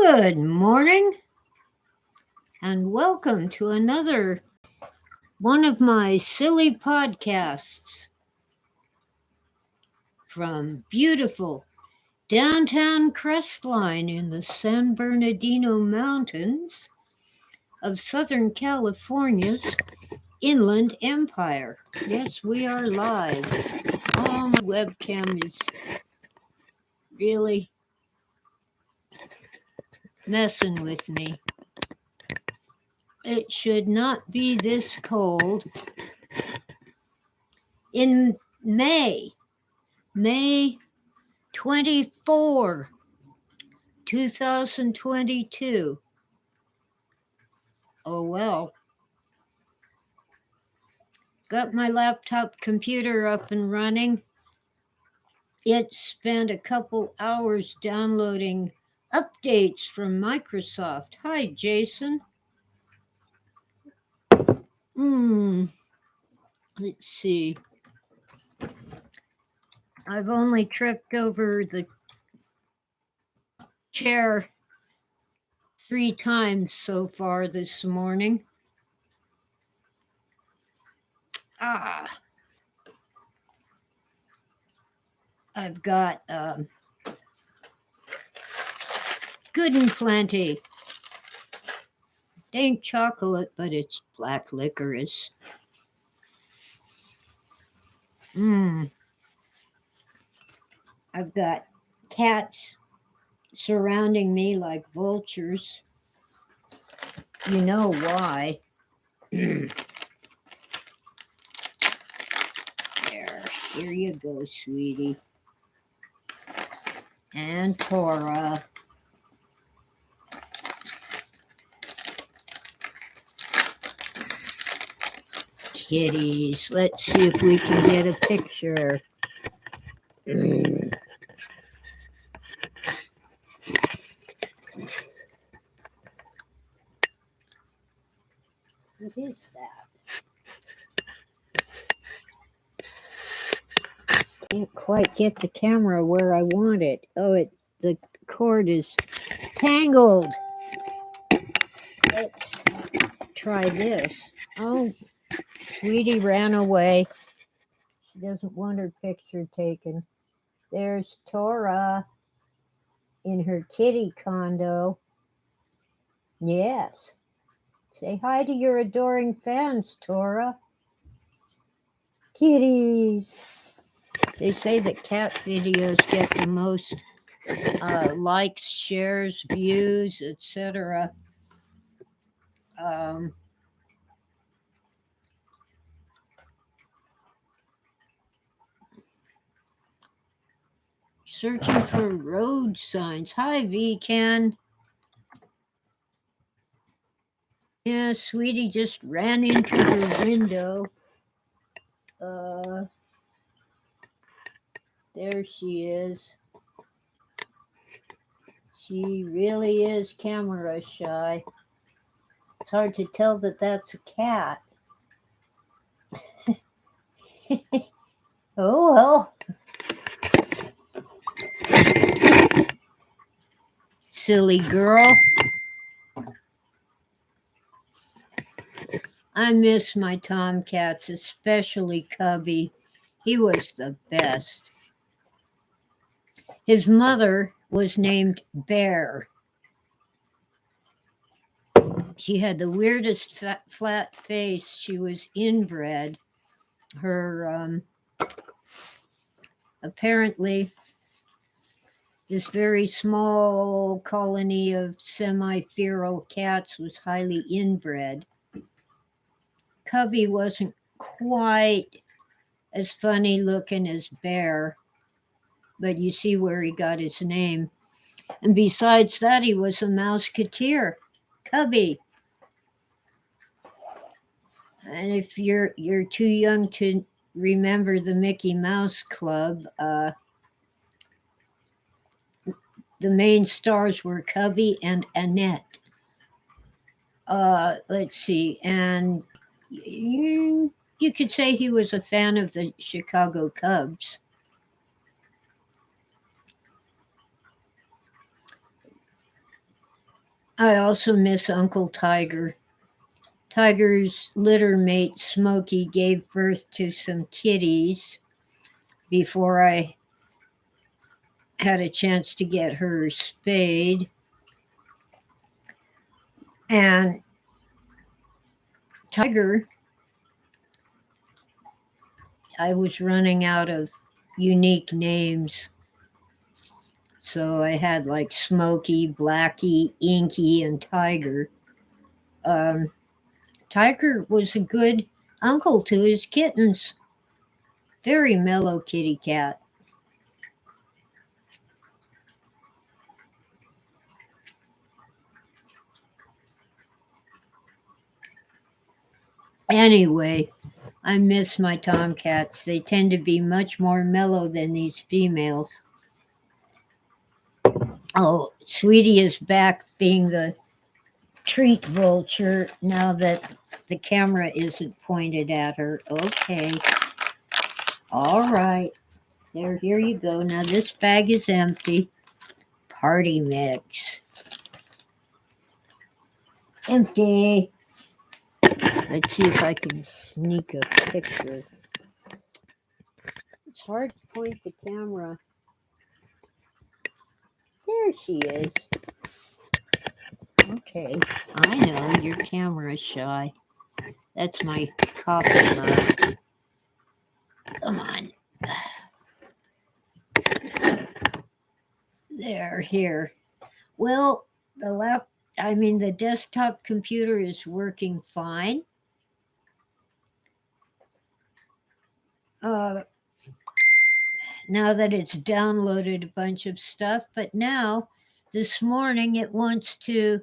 Good morning and welcome to another one of my silly podcasts from beautiful downtown Crestline in the San Bernardino Mountains of Southern California's Inland Empire. Yes, we are live. Oh, my webcam is really messing with me. It should not be this cold in May 24, 2022. Oh well. Got my laptop computer up and running. It spent a couple hours downloading updates from Microsoft. Hi, Jason. Let's see. I've only tripped over the chair 3 times so far this morning. I've got Good and Plenty. It ain't chocolate, but it's black licorice. I've got cats surrounding me like vultures. You know why. There, here you go, sweetie. And Cora. Kitties. Let's see if we can get a picture. What is that? Can't quite get the camera where I want it. Oh, the cord is tangled. Let's try this. Oh, sweetie ran away. She doesn't want her picture taken. There's Tora in her kitty condo. Yes. Say hi to your adoring fans, Tora. Kitties. They say that cat videos get the most likes, shares, views, etc. Searching for road signs. Hi, VCan. Yeah, sweetie just ran into her window. There she is. She really is camera shy. It's hard to tell that that's a cat. Oh well. Silly girl. I miss my tomcats, especially Cubby. He was the best. His mother was named Bear. She had the weirdest flat face. She was inbred. Her, apparently, this very small colony of semi-feral cats was highly inbred. Cubby wasn't quite as funny looking as Bear, but you see where he got his name. And besides that, he was a Mouseketeer. Cubby. And if you're too young to remember the Mickey Mouse Club, the main stars were Cubby and Annette. Let's see, and you could say he was a fan of the Chicago Cubs. I also miss Uncle Tiger. Tiger's litter mate Smokey gave birth to some kitties before I had a chance to get her spayed. And Tiger, I was running out of unique names. So I had like Smokey, Blackie, Inky, and Tiger. Um, Tiger was a good uncle to his kittens. Very mellow kitty cat. Anyway, I miss my tomcats. They tend to be much more mellow than these females. Oh, Sweetie is back being the treat vulture now that the camera isn't pointed at her. Okay. All right. There, here you go. Now this bag is empty. Party mix. Empty. Let's see if I can sneak a picture. It's hard to point the camera. There she is. Okay. I know your camera's shy. That's my coffee mug. Come on. There, here. Well, the desktop computer is working fine. Uh, now that it's downloaded a bunch of stuff, but now this morning it wants to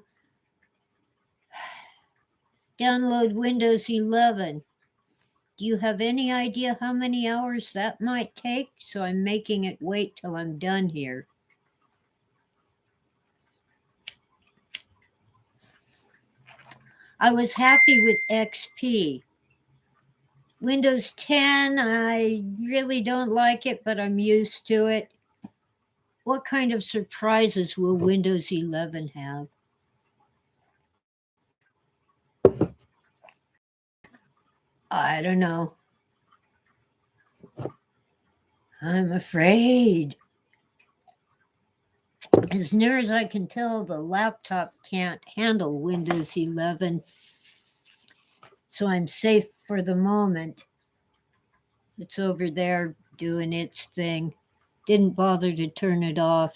download Windows 11. Do you have any idea how many hours that might take? So I'm making it wait till I'm done here. I was happy with XP. Windows 10, I really don't like it, but I'm used to it. What kind of surprises will Windows 11 have? I don't know. I'm afraid. As near as I can tell, the laptop can't handle Windows 11, so I'm safe for the moment. It's over there doing its thing. Didn't bother to turn it off.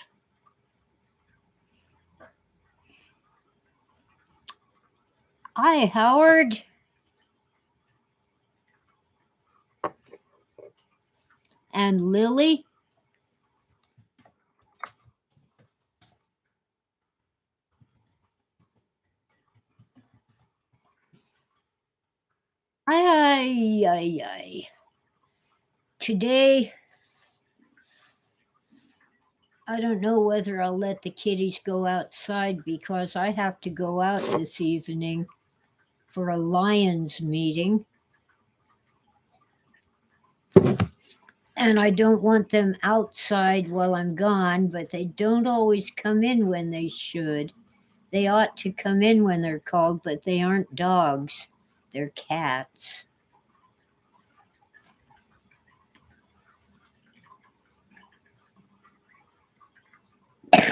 Hi, Howard. And Lily. Ay, ay, ay. Today, I don't know whether I'll let the kitties go outside because I have to go out this evening for a Lions meeting. And I don't want them outside while I'm gone, but they don't always come in when they should. They ought to come in when they're called, but they aren't dogs, they're cats.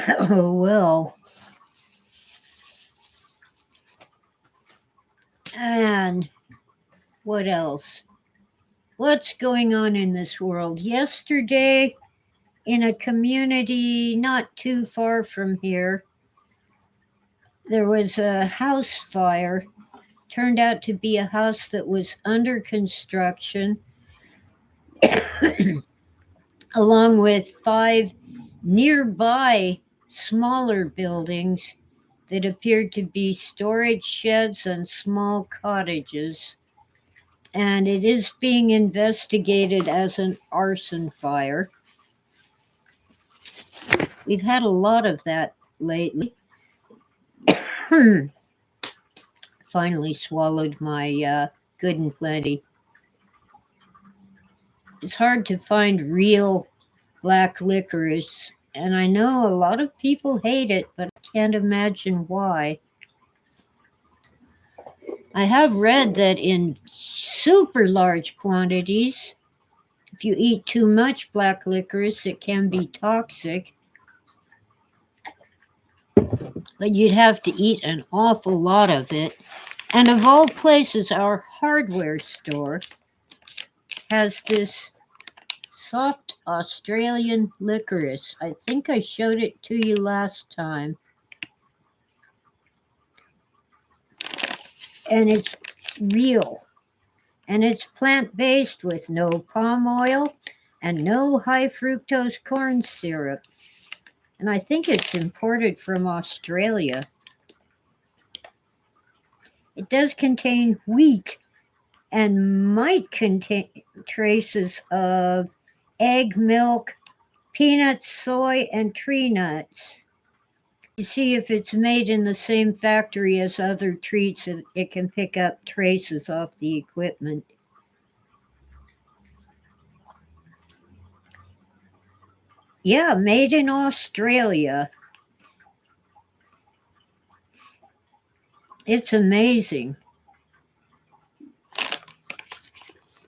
Oh, well. And what else? What's going on in this world? Yesterday, in a community not too far from here, there was a house fire. Turned out to be a house that was under construction, along with 5 nearby smaller buildings that appeared to be storage sheds and small cottages. And it is being investigated as an arson fire. We've had a lot of that lately. Finally swallowed my good and plenty. It's hard to find real black licorice And I know a lot of people hate it, but I can't imagine why. I have read that in super large quantities, if you eat too much black licorice, it can be toxic. But you'd have to eat an awful lot of it. And of all places, our hardware store has this soft Australian licorice. I think I showed it to you last time. And it's real. And it's plant based with no palm oil and no high fructose corn syrup. And I think it's imported from Australia. It does contain wheat and might contain traces of egg, milk, peanuts, soy, and tree nuts. You see, if it's made in the same factory as other treats, it can pick up traces off the equipment. Yeah, made in Australia. It's amazing.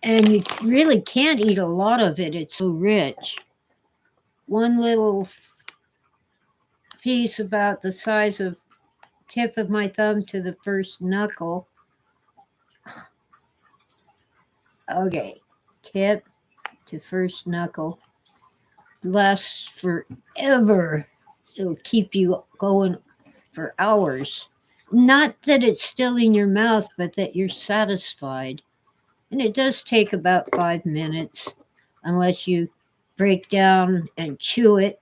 And you really can't eat a lot of it, it's so rich. One little piece about the size of tip of my thumb to the first knuckle. Okay, tip to first knuckle lasts forever. It'll keep you going for hours. Not that it's still in your mouth, but that you're satisfied. And it does take about 5 minutes, unless you break down and chew it.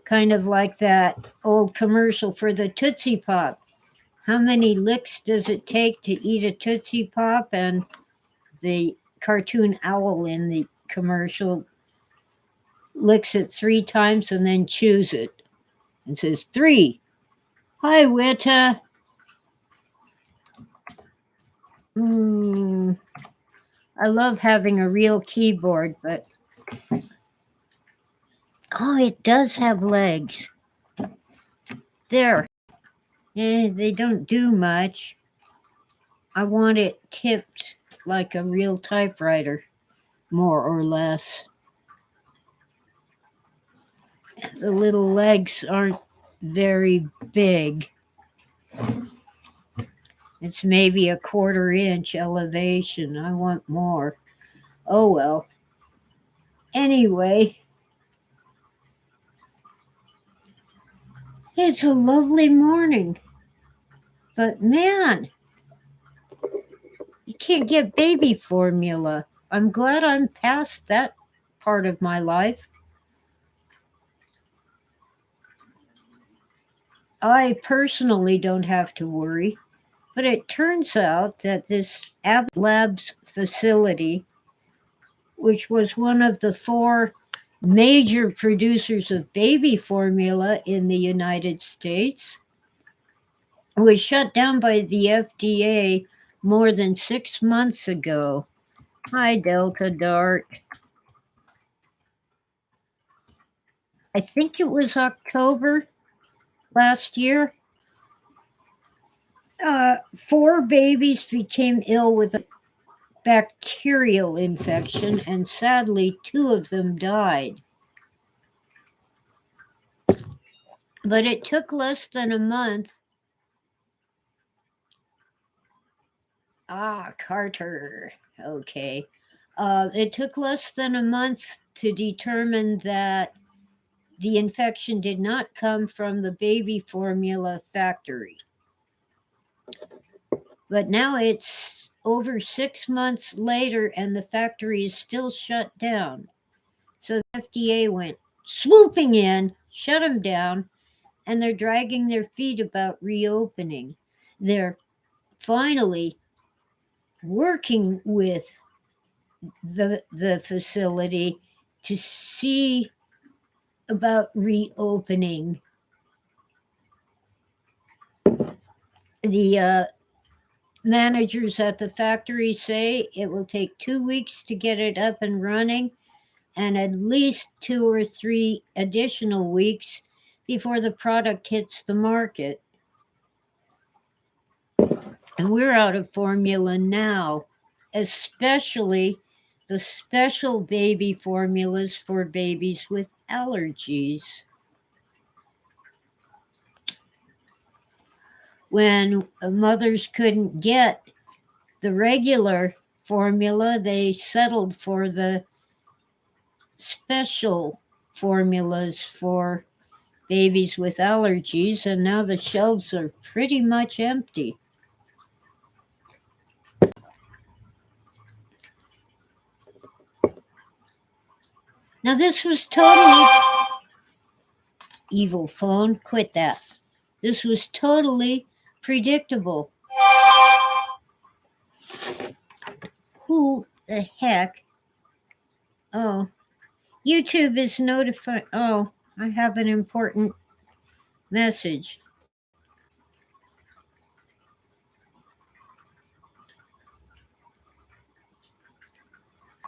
Kind of like that old commercial for the Tootsie Pop. How many licks does it take to eat a Tootsie Pop? And the cartoon owl in the commercial licks it 3 times and then chews it and says, 3. Hi, Witta. Mm, I love having a real keyboard, but oh, it does have legs. There. They don't do much. I want it tipped like a real typewriter, more or less. The little legs aren't very big. It's maybe a 1/4 inch elevation. I want more. Oh well. Anyway, it's a lovely morning. But man, you can't get baby formula. I'm glad I'm past that part of my life. I personally don't have to worry, but it turns out that this Abbott Labs facility, which was one of the 4 major producers of baby formula in the United States, was shut down by the FDA more than 6 months ago. Hi, Delta Dart. I think it was October last year. 4 babies became ill with a bacterial infection, and sadly, 2 of them died. But it took less than a month. Carter. Okay. It took less than a month to determine that the infection did not come from the baby formula factory. But now it's over 6 months later and the factory is still shut down. So the FDA went swooping in, shut them down, and they're dragging their feet about reopening. They're finally working with the facility to see about reopening. The managers at the factory say it will take 2 weeks to get it up and running, and at least 2 or 3 additional weeks before the product hits the market. And we're out of formula now, especially the special baby formulas for babies with allergies. When mothers couldn't get the regular formula, they settled for the special formulas for babies with allergies, and now the shelves are pretty much empty. Now, this was totally evil phone. Quit that. This was totally predictable. Who the heck? Oh, YouTube is notifying. Oh, I have an important message.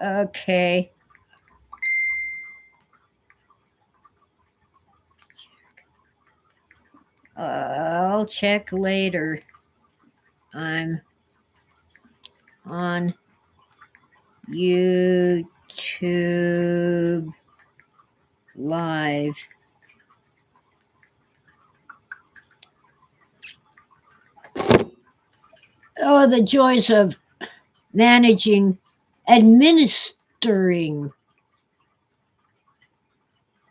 Okay. I'll check later. I'm on YouTube Live. Oh, the joys of administering.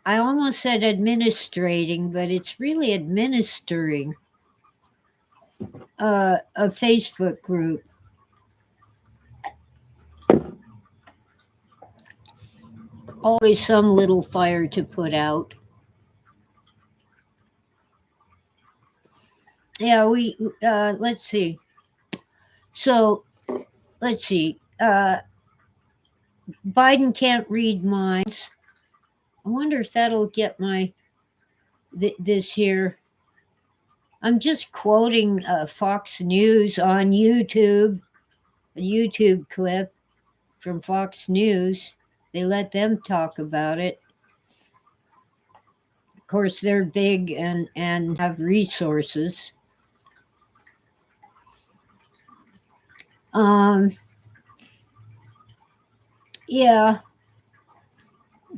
I almost said administrating, but it's really administering a Facebook group. Always some little fire to put out. Yeah, let's see. So, let's see. Biden can't read minds. I wonder if that'll get this here. I'm just quoting Fox News on YouTube, a YouTube clip from Fox News. They let them talk about it. Of course, they're big and have resources. Yeah,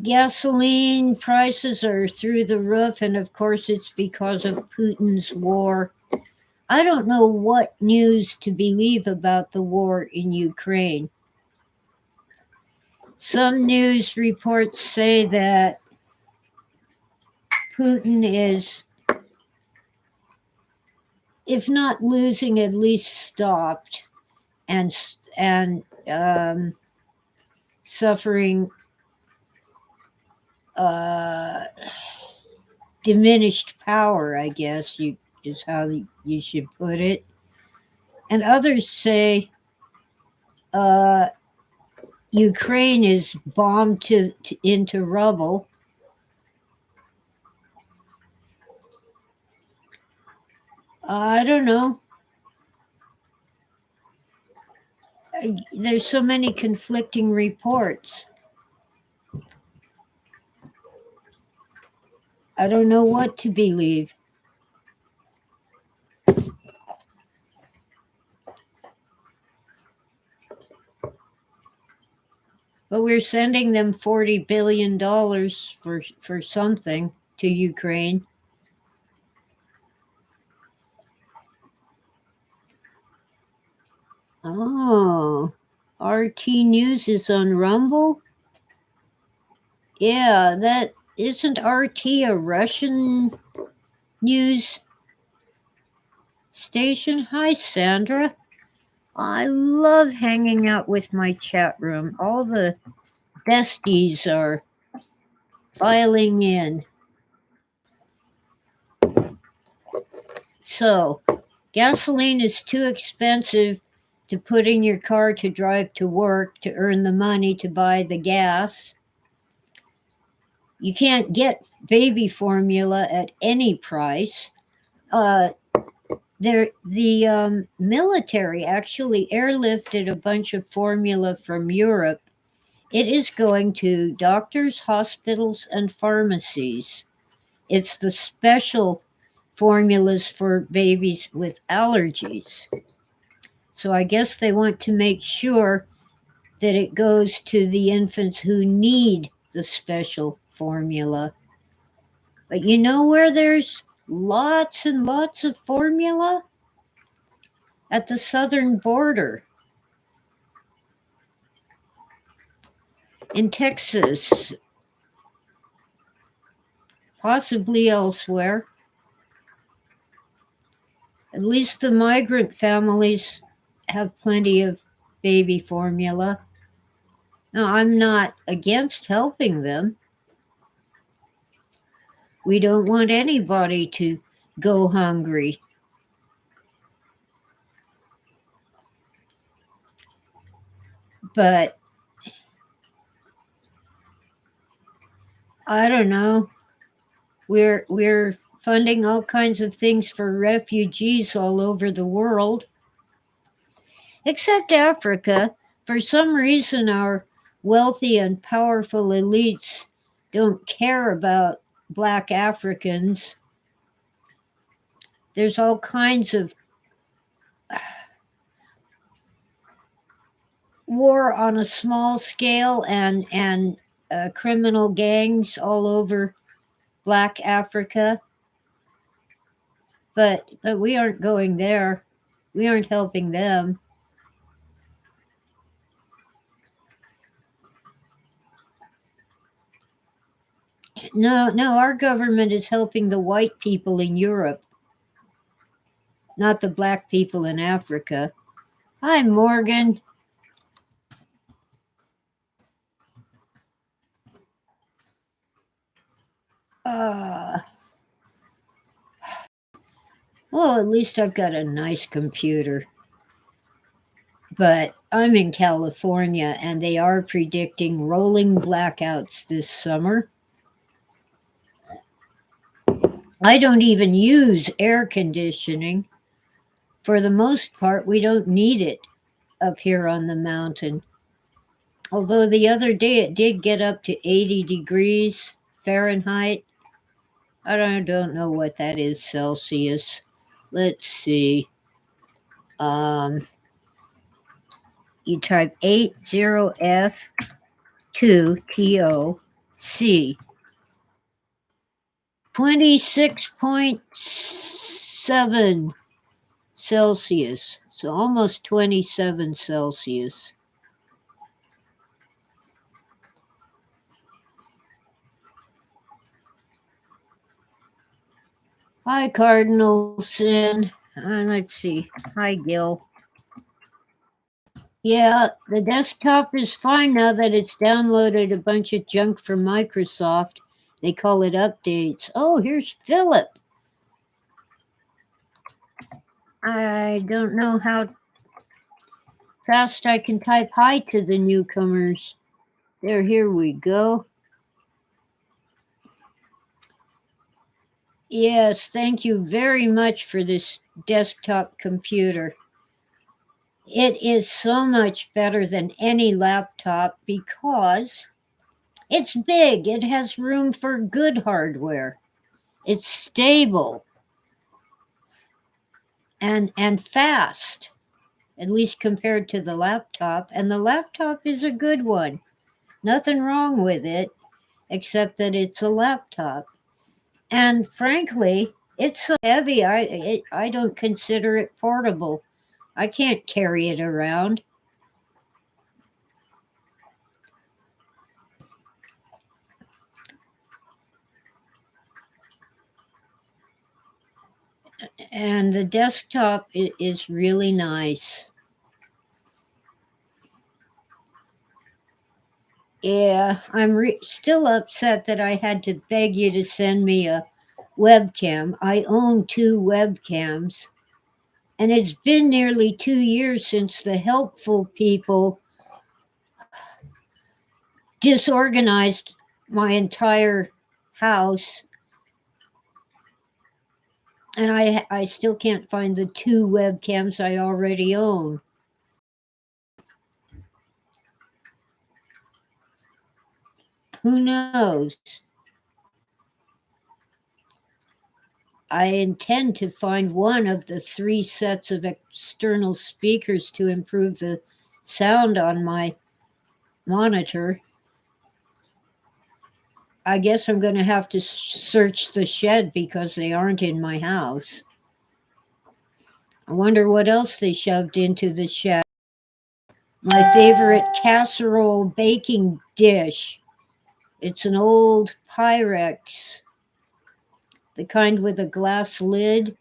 gasoline prices are through the roof, and of course, it's because of Putin's war. I don't know what news to believe about the war in Ukraine. Some news reports say that Putin is, if not losing, at least stopped and suffering diminished power, I guess is how you should put it. And others say Ukraine is bombed into rubble. I don't know. There's so many conflicting reports. I don't know what to believe. But we're sending them $40 billion for something to Ukraine. Oh, RT News is on Rumble? Yeah, that isn't RT a Russian news station? Hi, Sandra. I love hanging out with my chat room. All the besties are filing in. So, gasoline is too expensive to put in your car to drive to work to earn the money to buy the gas. You can't get baby formula at any price. The military actually airlifted a bunch of formula from Europe. It is going to doctors, hospitals, and pharmacies. It's the special formulas for babies with allergies. So I guess they want to make sure that it goes to the infants who need the special formula. But you know where there's lots and lots of formula? At the southern border in Texas, possibly elsewhere. At least the migrant families have plenty of baby formula. Now, I'm not against helping them. We don't want anybody to go hungry. But I don't know. We're funding all kinds of things for refugees all over the world, except Africa. For some reason, our wealthy and powerful elites don't care about black Africans. There's all kinds of war on a small scale and criminal gangs all over black Africa, but we aren't going there. We aren't helping them. No, no, our government is helping the white people in Europe, not the black people in Africa. Hi, Morgan. Uh, well, at least I've got a nice computer. But I'm in California and they are predicting rolling blackouts this summer. I don't even use air conditioning. For the most part, we don't need it up here on the mountain. Although the other day it did get up to 80 degrees Fahrenheit. I don't know what that is Celsius. Let's see. Um, you type 80F2TOC. 26.7 Celsius. So almost 27 Celsius. Hi, Cardinal Sin. Let's see. Hi, Gil. Yeah, the desktop is fine now that it's downloaded a bunch of junk from Microsoft. They call it updates. Oh, here's Philip. I don't know how fast I can type hi to the newcomers. There, here we go. Yes, thank you very much for this desktop computer. It is so much better than any laptop because it's big. It has room for good hardware. It's stable and fast, at least compared to the laptop. And the laptop is a good one. Nothing wrong with it, except that it's a laptop. And frankly, it's so heavy. I don't consider it portable. I can't carry it around. And the desktop is really nice. Yeah, I'm still upset that I had to beg you to send me a webcam. I own two webcams, and it's been nearly 2 years since the helpful people disorganized my entire house And I still can't find the 2 webcams I already own. Who knows? I intend to find one of the 3 sets of external speakers to improve the sound on my monitor. I guess I'm going to have to search the shed because they aren't in my house. I wonder what else they shoved into the shed. My favorite casserole baking dish. It's an old Pyrex, the kind with a glass lid.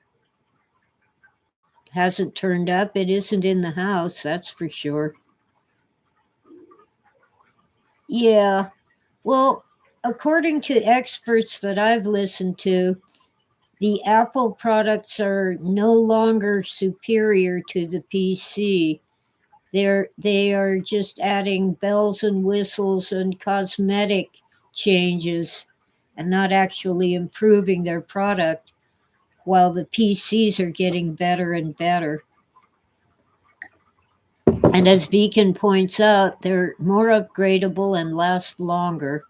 Hasn't turned up. It isn't in the house, that's for sure. Yeah, well, according to experts that I've listened to, the Apple products are no longer superior to the PC. They are just adding bells and whistles and cosmetic changes and not actually improving their product, while the PCs are getting better and better. And as Beacon points out, they're more upgradable and last longer.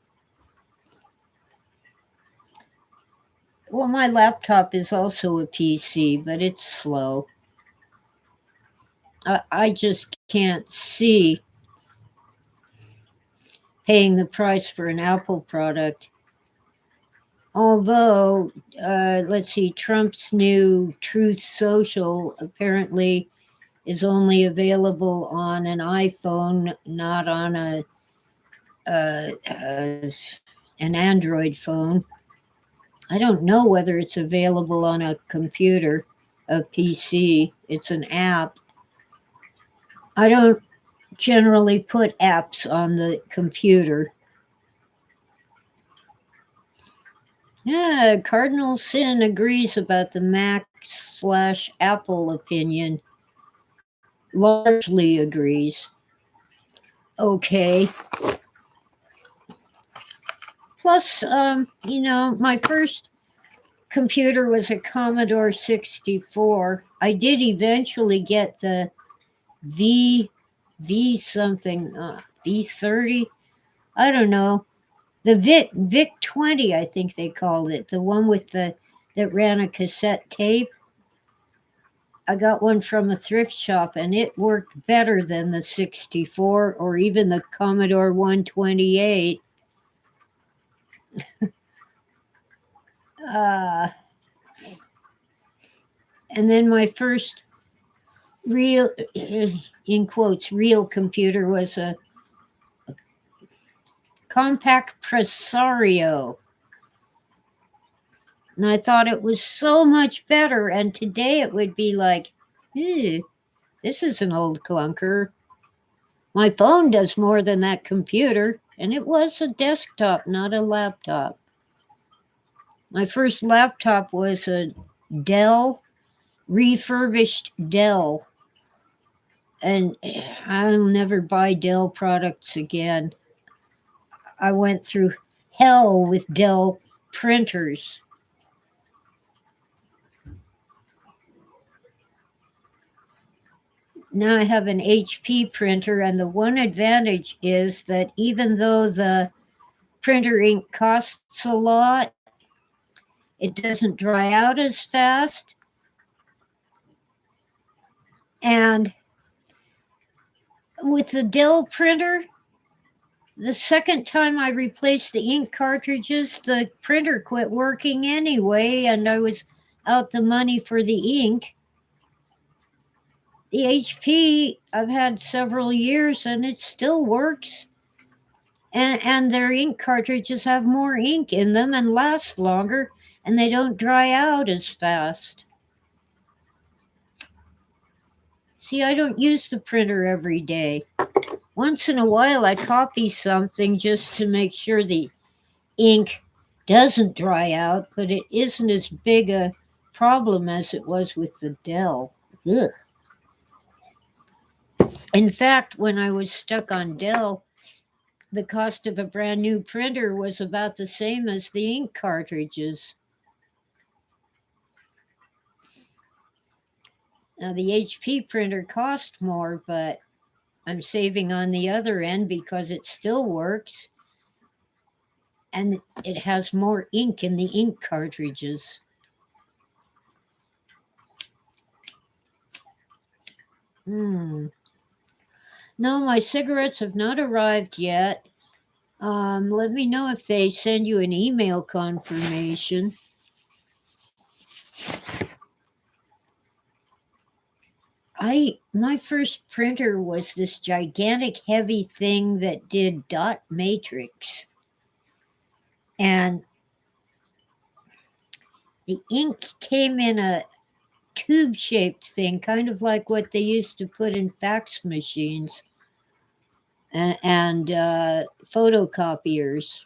Well, my laptop is also a PC, but it's slow. I just can't see paying the price for an Apple product. Although, let's see, Trump's new Truth Social apparently is only available on an iPhone, not on an Android phone. I don't know whether it's available on a computer, a PC. It's an app. I don't generally put apps on the computer. Yeah, Cardinal Sin agrees about the Mac/Apple opinion. Largely agrees. Okay. Plus, my first computer was a Commodore 64. I did eventually get the V something, V30. I don't know. The Vic 20, I think they called it, the one with the that ran a cassette tape. I got one from a thrift shop and it worked better than the 64 or even the Commodore 128. Uh, and then my first real, in quotes, real computer was a Compaq Presario. And I thought it was so much better. And today it would be like, this is an old clunker. My phone does more than that computer. And it was a desktop, not a laptop. My first laptop was a Dell, refurbished Dell. And I'll never buy Dell products again. I went through hell with Dell printers. Now I have an HP printer, and the one advantage is that even though the printer ink costs a lot, it doesn't dry out as fast. And with the Dell printer, the second time I replaced the ink cartridges, the printer quit working anyway, and I was out the money for the ink. The HP I've had several years and it still works. And their ink cartridges have more ink in them and last longer, and they don't dry out as fast. See, I don't use the printer every day. Once in a while, I copy something just to make sure the ink doesn't dry out, but it isn't as big a problem as it was with the Dell. Ugh. In fact, when I was stuck on Dell, the cost of a brand new printer was about the same as the ink cartridges. Now, the HP printer cost more, but I'm saving on the other end because it still works and it has more ink in the ink cartridges. No, my cigarettes have not arrived yet. Let me know if they send you an email confirmation. My first printer was this gigantic heavy thing that did dot matrix. And the ink came in a tube shaped thing, kind of like what they used to put in fax machines and photocopiers.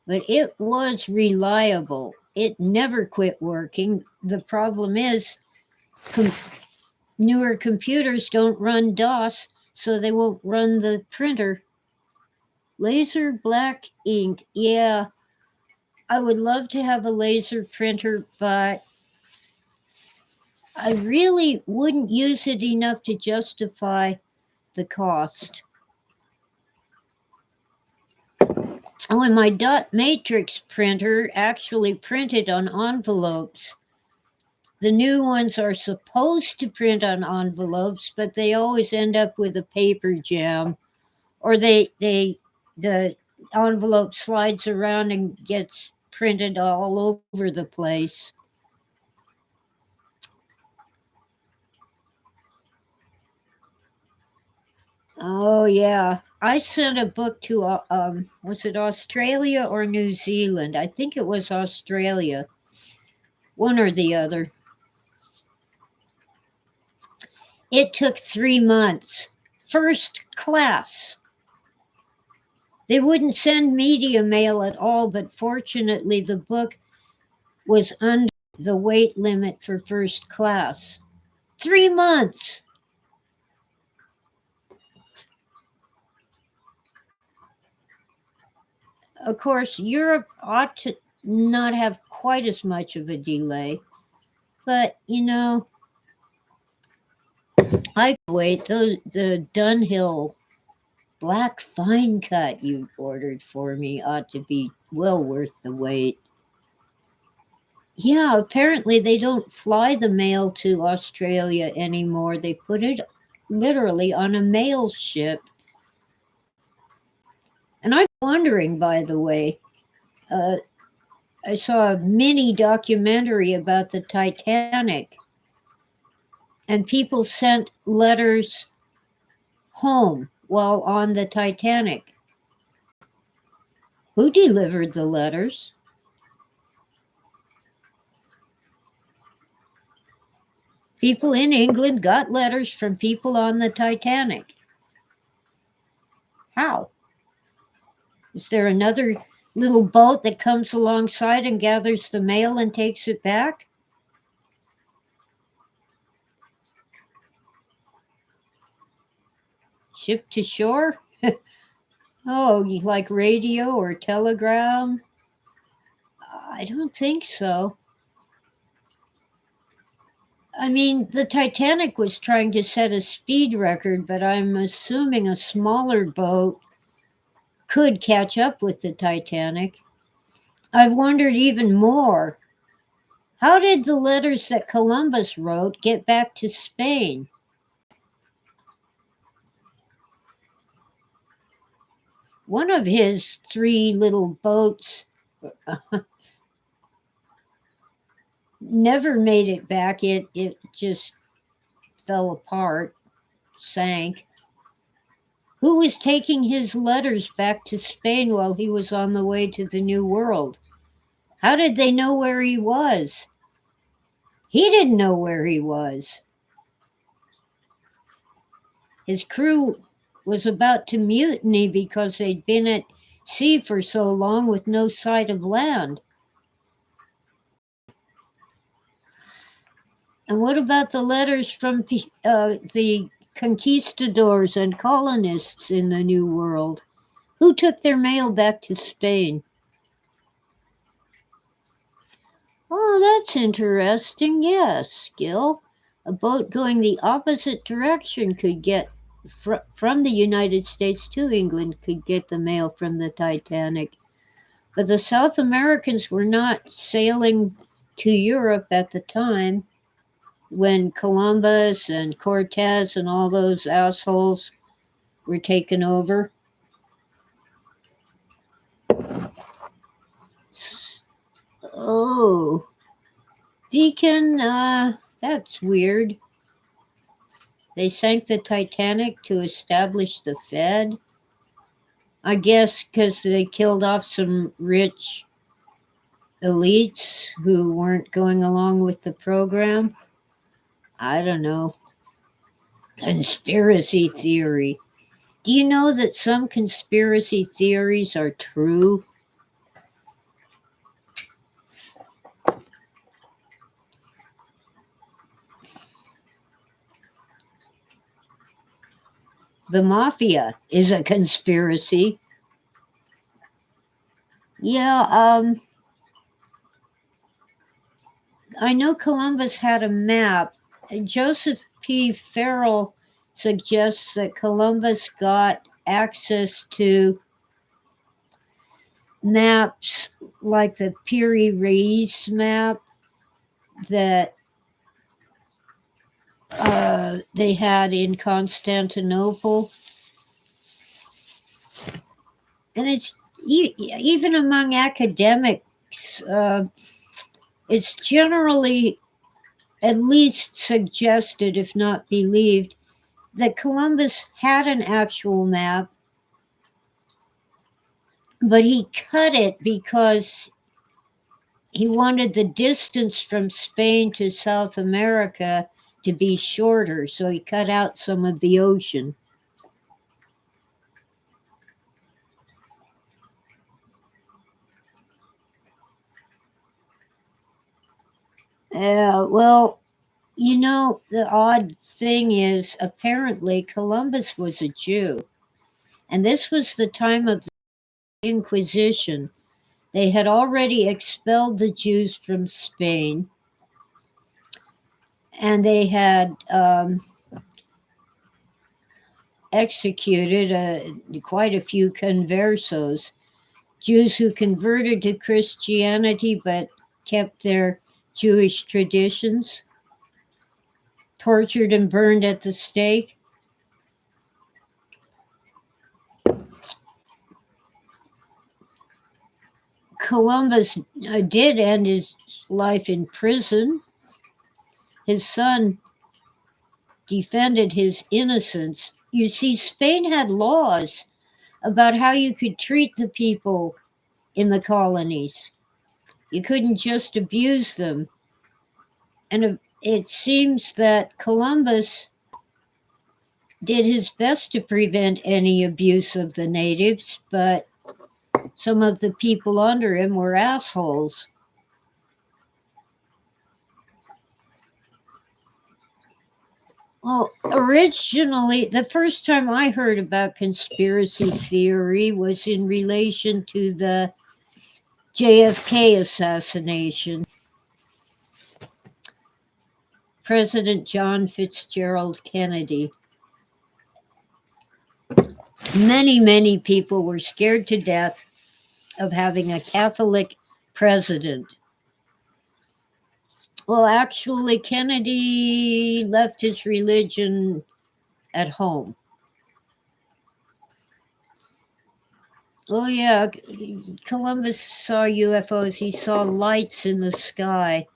But it was reliable. It never quit working. The problem is, newer computers don't run DOS, so they won't run the printer. Laser black ink. Yeah, I would love to have a laser printer, but I really wouldn't use it enough to justify the cost. Oh, and my dot matrix printer actually printed on envelopes. The new ones are supposed to print on envelopes, but they always end up with a paper jam, or the envelope slides around and gets printed all over the place. Oh yeah, I sent a book to was it Australia or New Zealand? I think it was Australia, one or the other. It took 3 months, first class. They wouldn't send media mail at all, but fortunately, the book was under the weight limit for first class. 3 months. Of course, Europe ought to not have quite as much of a delay, but I wait. The Dunhill black fine cut you ordered for me ought to be well worth the wait. Yeah, apparently they don't fly the mail to Australia anymore. They put it literally on a mail ship. And I'm wondering, by the way, uh, I saw a mini documentary about the Titanic, and people sent letters home while on the Titanic. Who delivered the letters? People in England got letters from people on the Titanic. How? Is there another little boat that comes alongside and gathers the mail and takes it back? Ship to shore? Oh, you like radio or telegram? I don't think so. I mean, the Titanic was trying to set a speed record, but I'm assuming a smaller boat could catch up with the Titanic. I've wondered even more, how did the letters that Columbus wrote get back to Spain? One of his three little boats never made it back. It just fell apart, sank. Who was taking his letters back to Spain while he was on the way to the New World? How did they know where he was? He didn't know where he was. His crew was about to mutiny because they'd been at sea for so long with no sight of land. And what about the letters from the conquistadors and colonists in the New World? Who took their mail back to Spain? Oh, that's interesting. Yes, Gil. A boat going the opposite direction could get from the United States to England could get the mail from the Titanic. But the South Americans were not sailing to Europe at the time when Columbus and Cortez and all those assholes were taken over. Oh, Beacon, that's weird. They sank the Titanic to establish the Fed. I guess because they killed off some rich elites who weren't going along with the program. I don't know. Conspiracy theory. Do you know that some conspiracy theories are true? The mafia is a conspiracy. Yeah, I know Columbus had a map. Joseph P. Farrell suggests that Columbus got access to maps like the Piri Reis map that they had in Constantinople. And it's even among academics, it's generally at least suggested, if not believed, that Columbus had an actual map, but he cut it because he wanted the distance from Spain to South America to be shorter, so he cut out some of the ocean. Well, you know, the odd thing is apparently Columbus was a Jew, and this was the time of the Inquisition. They had already expelled the Jews from Spain, and they had executed quite a few conversos, Jews who converted to Christianity but kept their Jewish traditions, tortured and burned at the stake. Columbus did end his life in prison. His son defended his innocence. You see, Spain had laws about how you could treat the people in the colonies. You couldn't just abuse them. And it seems that Columbus did his best to prevent any abuse of the natives, but some of the people under him were assholes. Well, originally, the first time I heard about conspiracy theory was in relation to the JFK assassination. President John Fitzgerald Kennedy. Many people were scared to death of having a Catholic president. Well, actually, Kennedy left his religion at home. Oh, yeah, Columbus saw UFOs. He saw lights in the sky.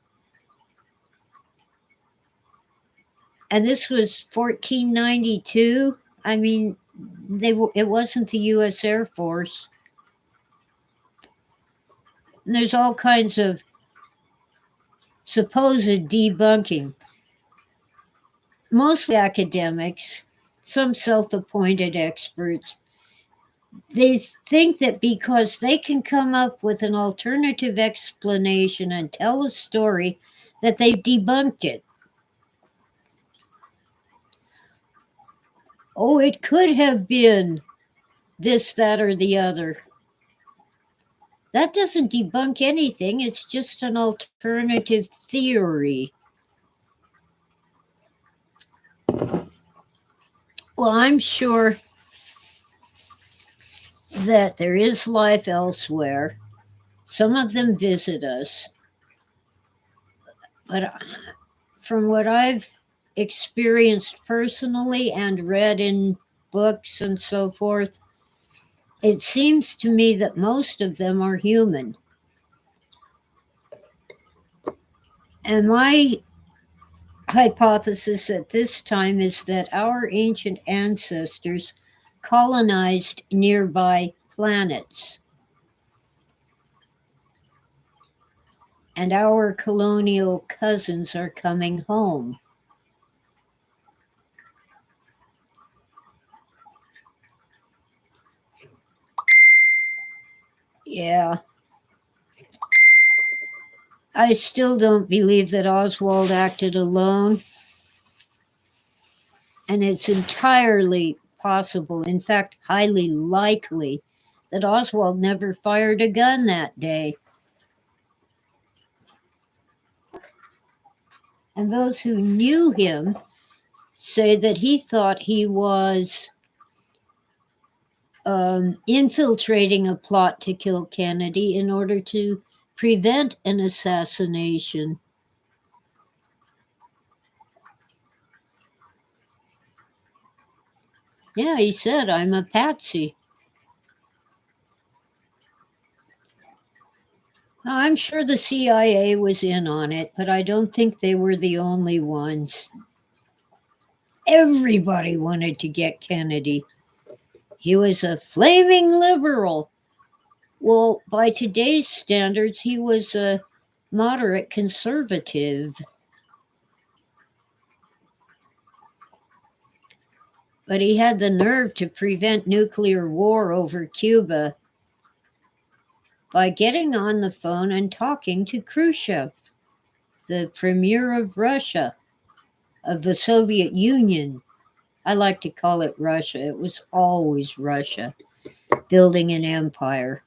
And this was 1492. I mean, it wasn't the U.S. Air Force. And there's all kinds of supposed debunking. Mostly academics, some self appointed experts. They think that because they can come up with an alternative explanation and tell a story, that they've debunked it. Oh, it could have been this, that, or the other. That doesn't debunk anything, it's just an alternative theory. Well, I'm sure that there is life elsewhere. Some of them visit us, but from what I've experienced personally and read in books and so forth, it seems to me that most of them are human. And my hypothesis at this time is that our ancient ancestors colonized nearby planets, and our colonial cousins are coming home. Yeah, I still don't believe that Oswald acted alone, and it's entirely possible, in fact, highly likely, that Oswald never fired a gun that day. And those who knew him say that he thought he was infiltrating a plot to kill Kennedy in order to prevent an assassination. Yeah, he said, I'm a patsy. I'm sure the CIA was in on it, but I don't think they were the only ones. Everybody wanted to get Kennedy. He was a flaming liberal. Well, by today's standards, he was a moderate conservative. But he had the nerve to prevent nuclear war over Cuba by getting on the phone and talking to Khrushchev, the premier of Russia, of the Soviet Union. I like to call it Russia. It was always Russia, building an empire.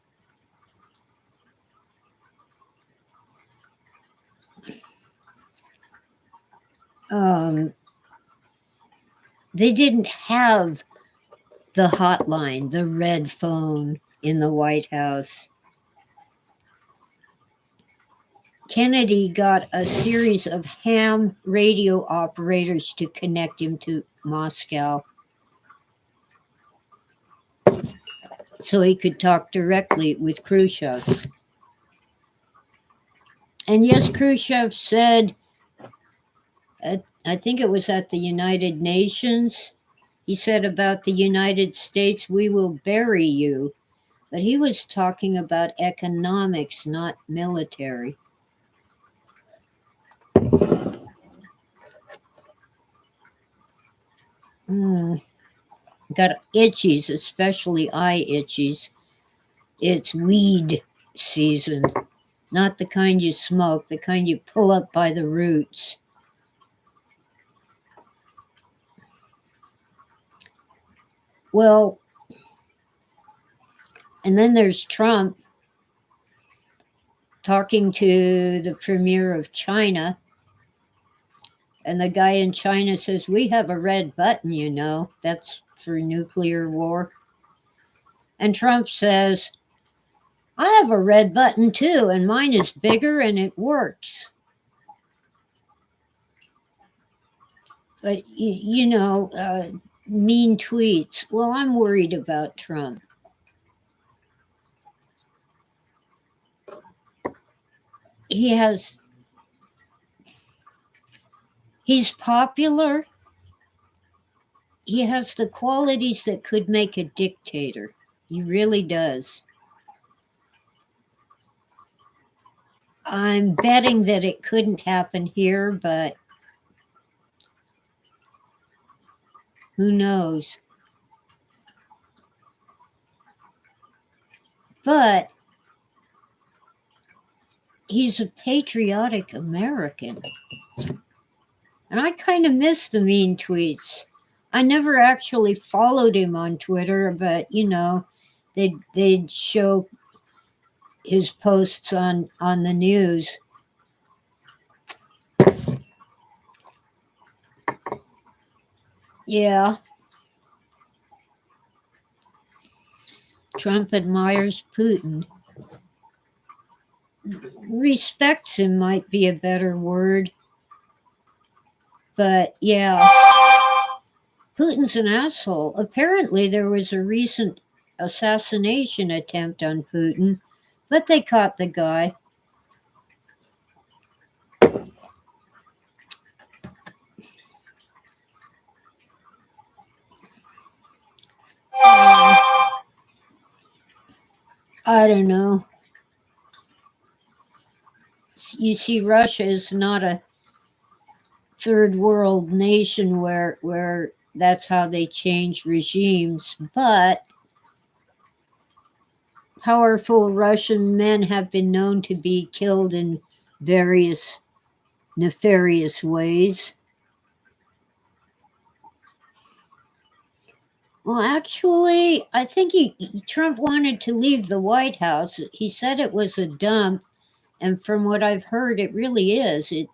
Um, they didn't have the hotline, the red phone in the White House. Kennedy got a series of ham radio operators to connect him to Moscow so he could talk directly with Khrushchev. And yes, Khrushchev said, I think it was at the United Nations, he said about the United States, we will bury you. But he was talking about economics, not military. Got itchies, especially eye itchies. It's weed season, not the kind you smoke, the kind you pull up by the roots. Well, and then there's Trump talking to the premier of China. And the guy in China says, we have a red button, you know, that's for nuclear war. And Trump says, I have a red button too, and mine is bigger and it works. But, mean tweets. Well, I'm worried about Trump. He's popular. He has the qualities that could make a dictator. He really does. I'm betting that it couldn't happen here, but who knows? But he's a patriotic American. And I kind of miss the mean tweets. I never actually followed him on Twitter, but they'd show his posts on the news. Yeah. Trump admires Putin. Respects him might be a better word. But yeah, Putin's an asshole. Apparently, there was a recent assassination attempt on Putin, but they caught the guy. Um, I don't know. You see, Russia is not a third world nation where that's how they change regimes, but powerful Russian men have been known to be killed in various nefarious ways. Well, actually, I think Trump wanted to leave the White House. He said it was a dump, and from what I've heard, it really is. It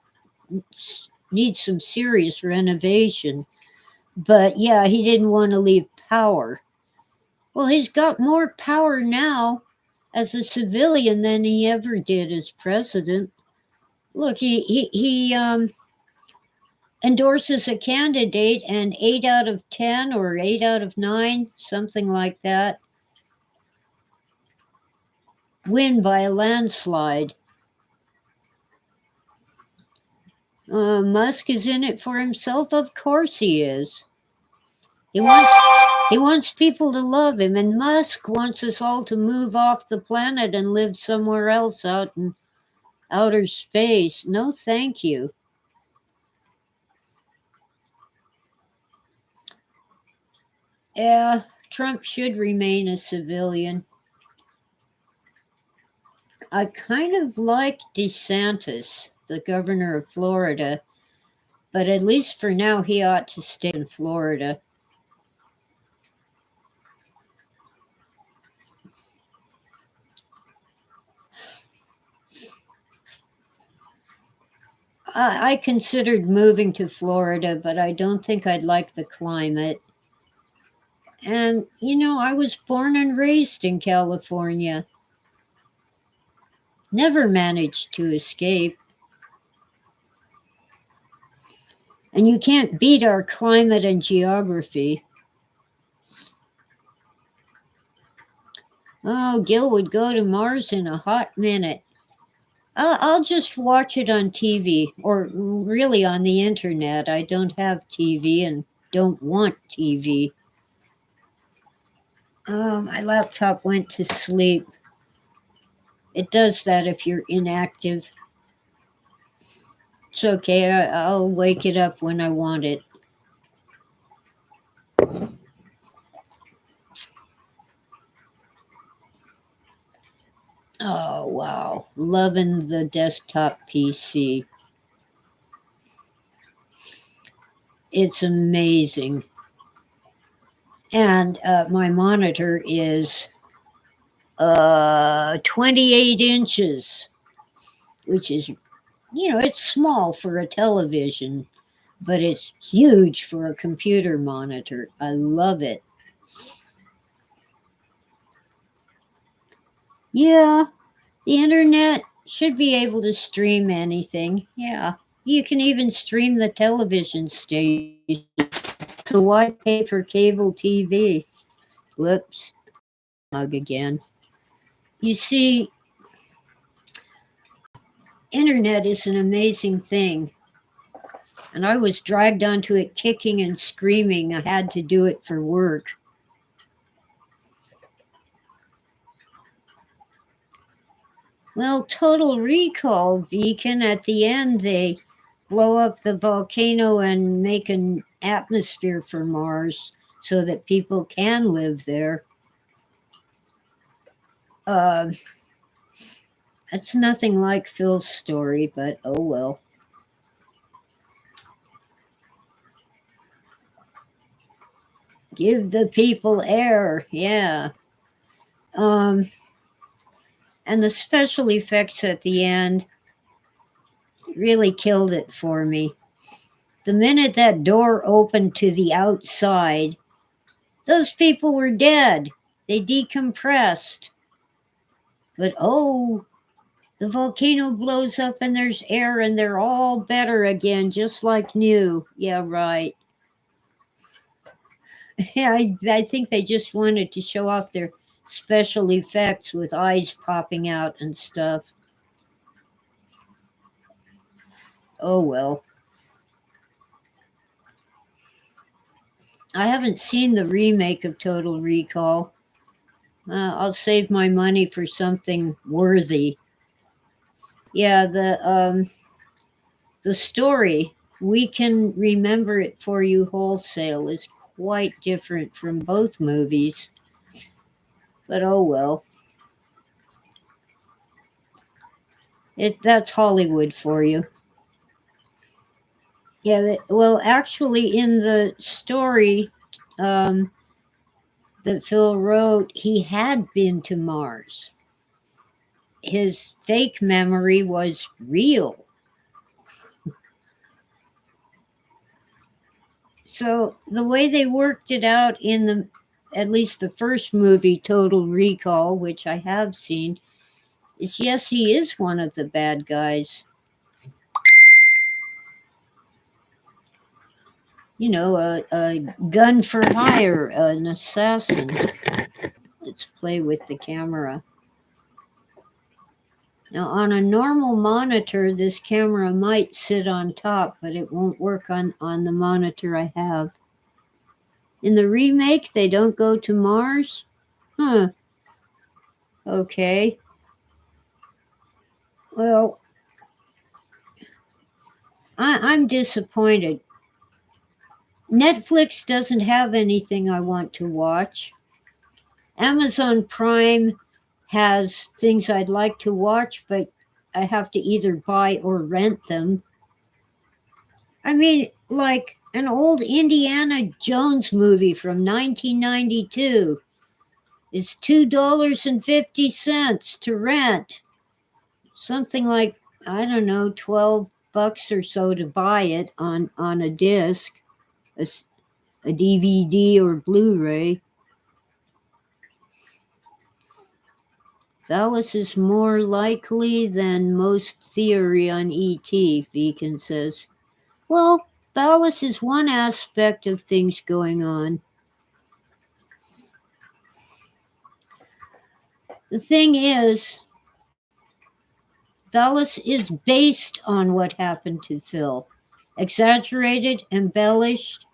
needs some serious renovation. But yeah, he didn't want to leave power. Well, he's got more power now as a civilian than he ever did as president. Look, he endorses a candidate, and 8 out of 10 or 8 out of 9, something like that, win by a landslide. Musk is in it for himself. Of course he is. He wants people to love him, and Musk wants us all to move off the planet and live somewhere else out in outer space. No, thank you. Yeah, Trump should remain a civilian. I kind of like DeSantis, the governor of Florida, but at least for now, he ought to stay in Florida. I considered moving to Florida, but I don't think I'd like the climate. And, I was born and raised in California. Never managed to escape. And you can't beat our climate and geography. Oh, Gil would go to Mars in a hot minute. I'll just watch it on TV, or really on the internet. I don't have TV and don't want TV. Oh, my laptop went to sleep. It does that if you're inactive. It's okay. I'll wake it up when I want it. Oh, wow. Loving the desktop PC. It's amazing. And my monitor is 28 inches, which is, it's small for a television, but it's huge for a computer monitor. I love it. Yeah, the internet should be able to stream anything. Yeah, you can even stream the television station. So why pay for cable TV? Whoops, mug again. You see, internet is an amazing thing. And I was dragged onto it kicking and screaming. I had to do it for work. Well, Total Recall, Beacon, at the end, they blow up the volcano and make an atmosphere for Mars so that people can live there. Uh, it's nothing like Phil's story, but oh well. Give the people air, yeah. Um, and the special effects at the end really killed it for me. The minute that door opened to the outside, those people were dead. They decompressed. But oh, the volcano blows up and there's air and they're all better again, just like new. Yeah, right. Yeah, I think they just wanted to show off their special effects with eyes popping out and stuff. Oh well. I haven't seen the remake of Total Recall. I'll save my money for something worthy. Yeah, the story, We Can Remember It For You Wholesale, is quite different from both movies. But oh well. That's Hollywood for you. Yeah, well, actually, in the story um, that Phil wrote, he had been to Mars. His fake memory was real. So the way they worked it out in at least the first movie, Total Recall, which I have seen, is yes, he is one of the bad guys. You know, a gun for hire, an assassin. Let's play with the camera. Now, on a normal monitor, this camera might sit on top, but it won't work on the monitor I have. In the remake, they don't go to Mars? Huh. Okay. Well, I'm disappointed. Netflix doesn't have anything I want to watch. Amazon Prime has things I'd like to watch, but I have to either buy or rent them. I mean, like an old Indiana Jones movie from 1992 is $2.50 to rent. Something like, I don't know, $12 or so to buy it on a disc, a DVD or Blu-ray. Dallas is more likely than most theory on ET, Beacon says. Well, Dallas is one aspect of things going on. The thing is, Dallas is based on what happened to Phil. Exaggerated, embellished,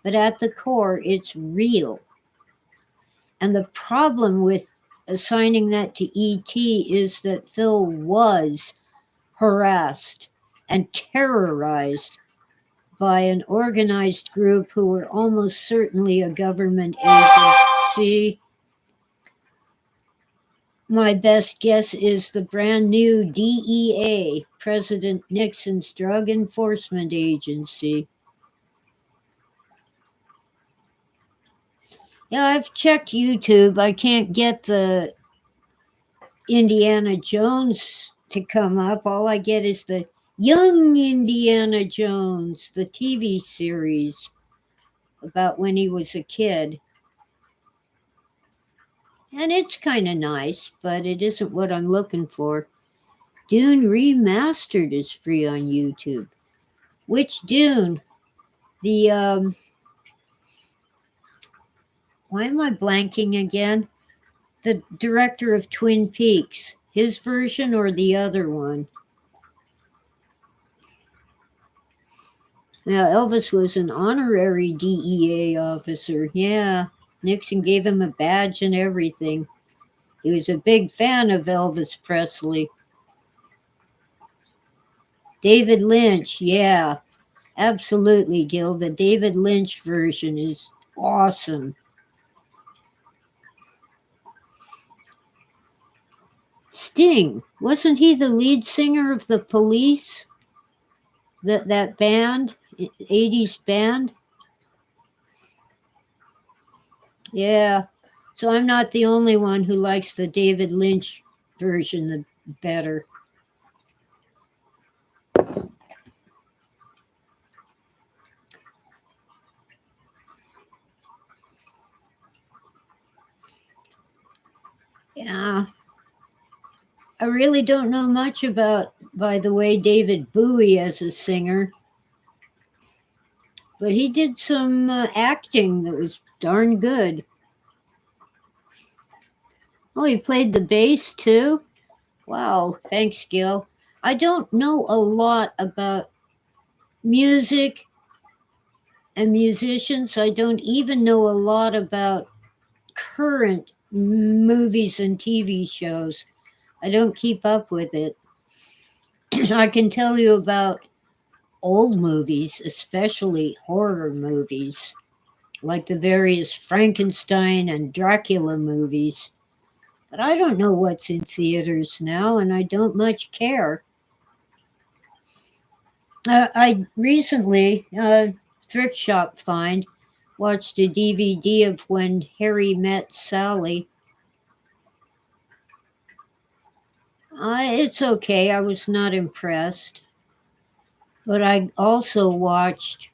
but at the core, it's real. And the problem with assigning that to ET is that Phil was harassed and terrorized by an organized group who were almost certainly a government agency. My best guess is the brand new DEA, President Nixon's Drug Enforcement Agency. Yeah, I've checked YouTube. I can't get the Indiana Jones to come up. All I get is the Young Indiana Jones, the TV series about when he was a kid. And it's kind of nice, but it isn't what I'm looking for. Dune Remastered is free on YouTube. Which Dune? The, why am I blanking again? The director of Twin Peaks. His version or the other one? Now, Elvis was an honorary DEA officer. Yeah, Nixon gave him a badge and everything. He was a big fan of Elvis Presley. David Lynch, yeah, absolutely, Gil. The David Lynch version is awesome. Sting, wasn't he the lead singer of the Police? That band, 80s band? Yeah. So I'm not the only one who likes the David Lynch version the better. Yeah, I really don't know much about, by the way, David Bowie as a singer, but he did some acting that was darn good. Oh, he played the bass too? Wow, thanks, Gil. I don't know a lot about music and musicians. I don't even know a lot about current movies and TV shows. I don't keep up with it. I can tell you about old movies, especially horror movies, like the various Frankenstein and Dracula movies. But I don't know what's in theaters now, and I don't much care. I recently, thrift shop find, watched a DVD of When Harry Met Sally. It's okay. I was not impressed. But I also watched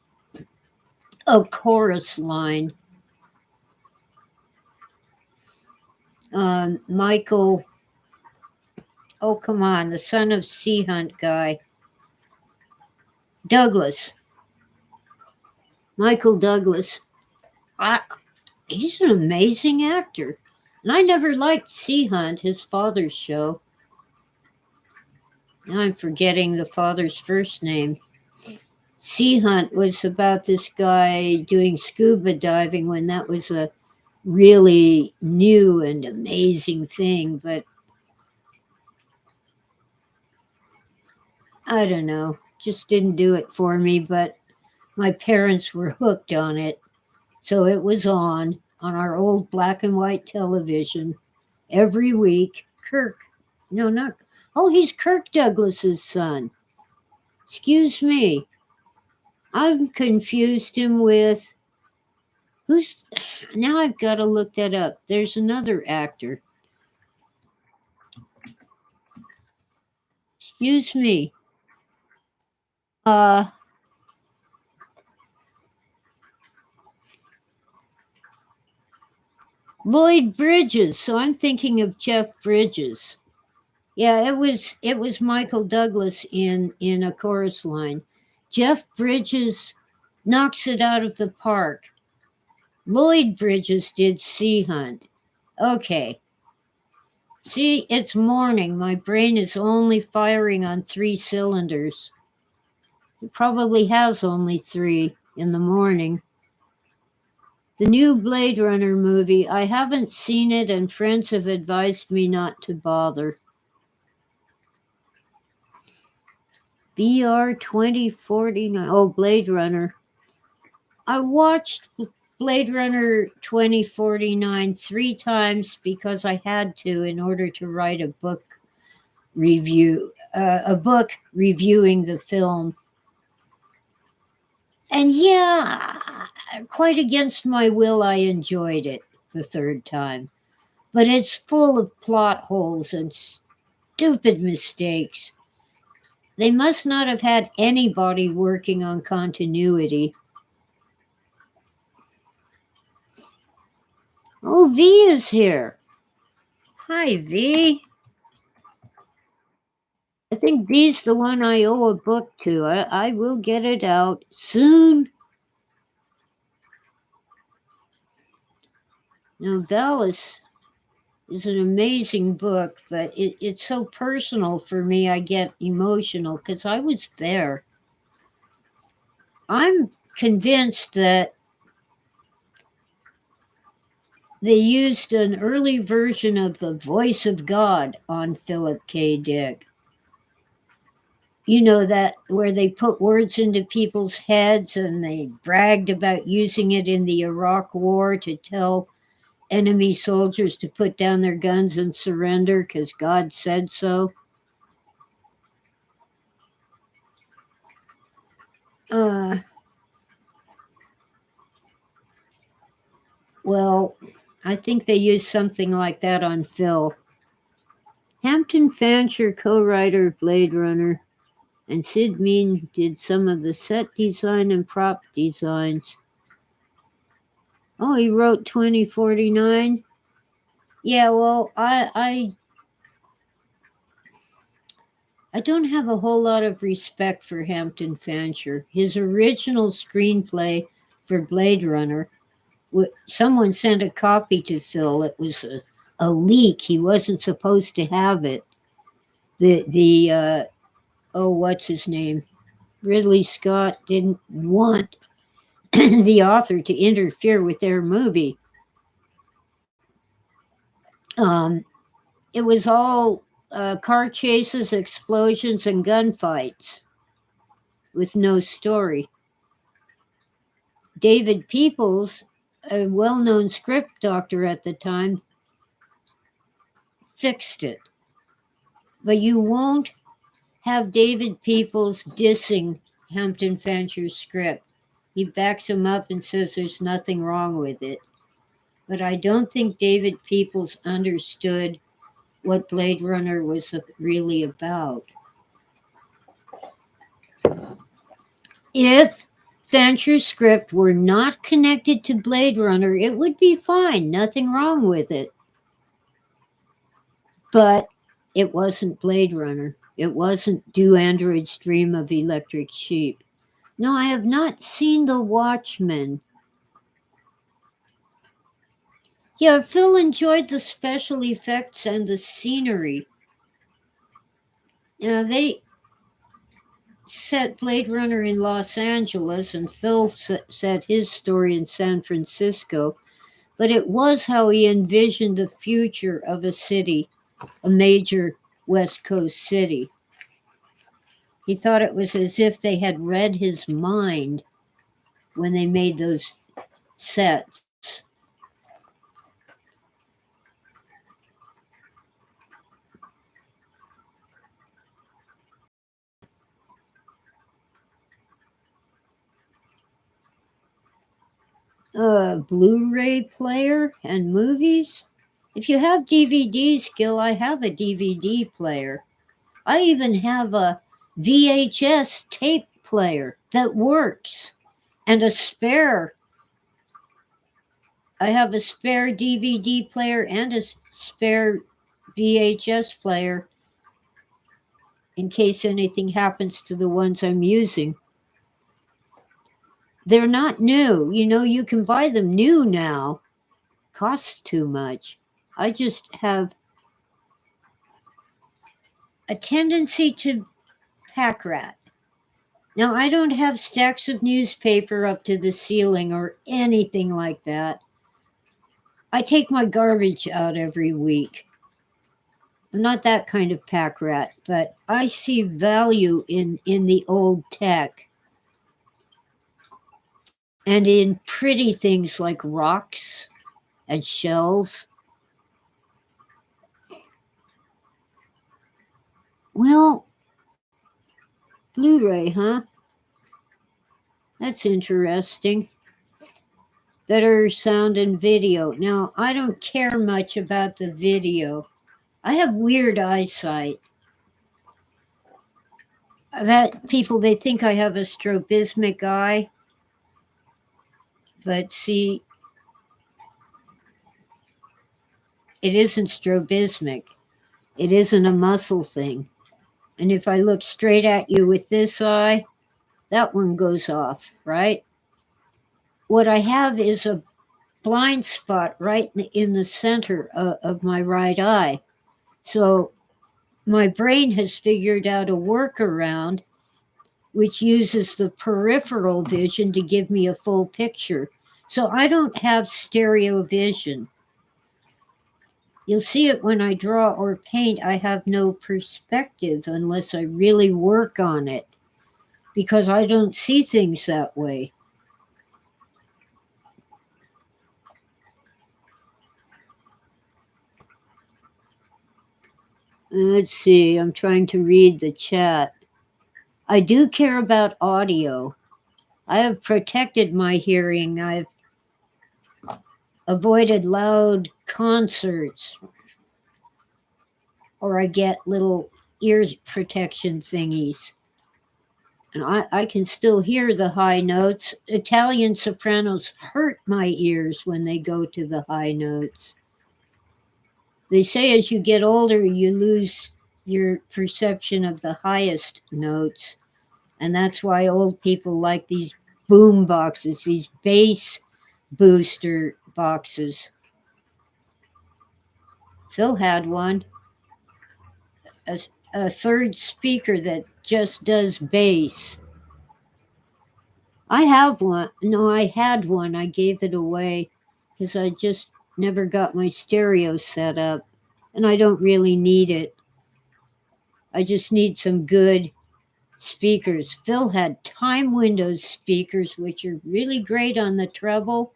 A Chorus Line. Michael, oh, come on, the son of Sea Hunt guy. Douglas. Michael Douglas. I, he's an amazing actor. And I never liked Sea Hunt, his father's show. Now I'm forgetting the father's first name. Sea Hunt was about this guy doing scuba diving when that was a really new and amazing thing, but I don't know, just didn't do it for me. But my parents were hooked on it, so it was on our old black and white television every week. Kirk, no, not, oh, he's Kirk Douglas's son. Excuse me, I've confused him with who's. Now I've got to look that up. There's another actor. Excuse me. Uh, Lloyd Bridges. So I'm thinking of Jeff Bridges. Yeah, it was Michael Douglas in A Chorus Line. Jeff Bridges knocks it out of the park. Lloyd Bridges did Sea Hunt. Okay. See, it's morning. My brain is only firing on three cylinders. It probably has only three in the morning. The new Blade Runner movie, I haven't seen it, and friends have advised me not to bother. BR 2049. Oh, Blade Runner. I watched Blade Runner 2049 three times because I had to in order to write a book a book reviewing the film. And yeah, quite against my will, I enjoyed it the third time. But it's full of plot holes and stupid mistakes. They must not have had anybody working on continuity. Oh, V is here. Hi, V. I think V's the one I owe a book to. I will get it out soon. Now, Valis is an amazing book, but it's so personal for me, I get emotional because I was there. I'm convinced that they used an early version of the voice of God on Philip K. Dick. You know, that where they put words into people's heads and they bragged about using it in the Iraq War to tell enemy soldiers to put down their guns and surrender because God said so. Uh, well, I think they used something like that on Phil. Hampton Fancher, co-writer of Blade Runner, and Sid Mean did some of the set design and prop designs. Oh, he wrote 2049. Yeah, well, I don't have a whole lot of respect for Hampton Fancher. His original screenplay for Blade Runner, someone sent a copy to Phil. It was a leak. He wasn't supposed to have it. The oh, what's his name? Ridley Scott didn't want the author to interfere with their movie. Um, it was all car chases, explosions, and gunfights with no story. David Peoples, a well known script doctor at the time, fixed it. But you won't have David Peoples dissing Hampton Fancher's script. He backs him up and says there's nothing wrong with it. But I don't think David Peoples understood what Blade Runner was really about. If Fancher's script were not connected to Blade Runner, it would be fine, nothing wrong with it. But it wasn't Blade Runner. It wasn't Do Androids Dream of Electric Sheep. No, I have not seen The Watchmen. Yeah, Phil enjoyed the special effects and the scenery. They set Blade Runner in Los Angeles, and Phil set his story in San Francisco. But it was how he envisioned the future of a city, a major West Coast city. He thought it was as if they had read his mind when they made those sets. A Blu-ray player and movies. If you have DVDs, Gil, I have a DVD player. I even have a VHS tape player that works and a spare. I have a spare DVD player and a spare VHS player in case anything happens to the ones I'm using. They're not new. You know, you can buy them new now. Costs too much. I just have a tendency to pack rat. Now, I don't have stacks of newspaper up to the ceiling or anything like that. I take my garbage out every week. I'm not that kind of pack rat, but I see value in the old tech and in pretty things like rocks and shells. Well, Blu-ray, huh? That's interesting. Better sound and video. Now, I don't care much about the video. I have weird eyesight. I've had people, they think I have a strabismic eye. But see, it isn't strabismic. It isn't a muscle thing. And if I look straight at you with this eye, that one goes off, right? What I have is a blind spot right in the center of my right eye. So my brain has figured out a workaround which uses the peripheral vision to give me a full picture. So I don't have stereo vision. You'll see it when I draw or paint. I have no perspective unless I really work on it because I don't see things that way. Let's see, I'm trying to read the chat. I do care about audio. I have protected my hearing. I've avoided loud concerts, or I get little ear protection thingies. And I can still hear the high notes. Italian sopranos hurt my ears when they go to the high notes. They say as you get older, you lose your perception of the highest notes. And that's why old people like these boom boxes, these bass booster boxes. Phil had one, a, a third speaker that just does bass. I have one. No, I had one. I gave it away because I just never got my stereo set up. And I don't really need it. I just need some good speakers. Phil had time windows speakers, which are really great on the treble,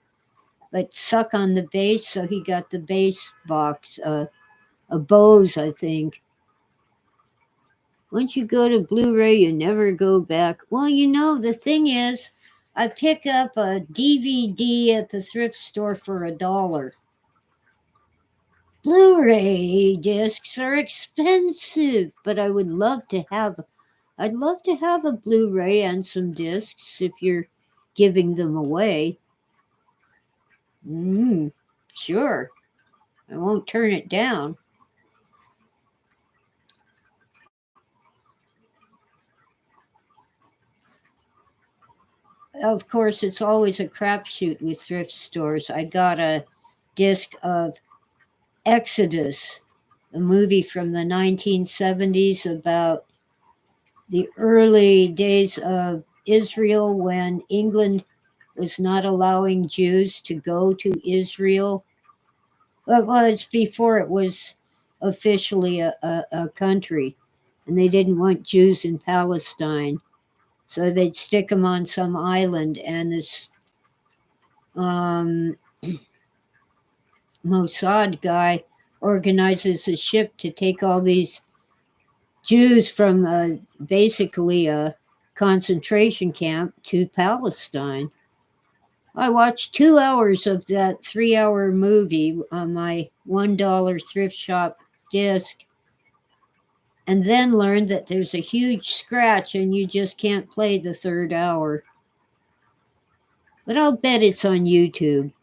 but suck on the bass. So he got the bass box, a Bose, I think. Once you go to Blu-ray, you never go back. Well, the thing is, I pick up a DVD at the thrift store for $1. Blu-ray discs are expensive, but I'd love to have a Blu-ray and some discs if you're giving them away. Sure. I won't turn it down. Of course, it's always a crapshoot with thrift stores. I got a disc of Exodus, a movie from the 1970s about the early days of Israel when England was not allowing Jews to go to Israel. Well, it's before it was officially a country, and they didn't want Jews in Palestine. So they'd stick them on some island, and this um, Mossad guy organizes a ship to take all these Jews from basically a concentration camp to Palestine. I watched 2 hours of that 3 hour movie on my $1 thrift shop disc and then learned that there's a huge scratch and you just can't play the third hour. But I'll bet it's on YouTube.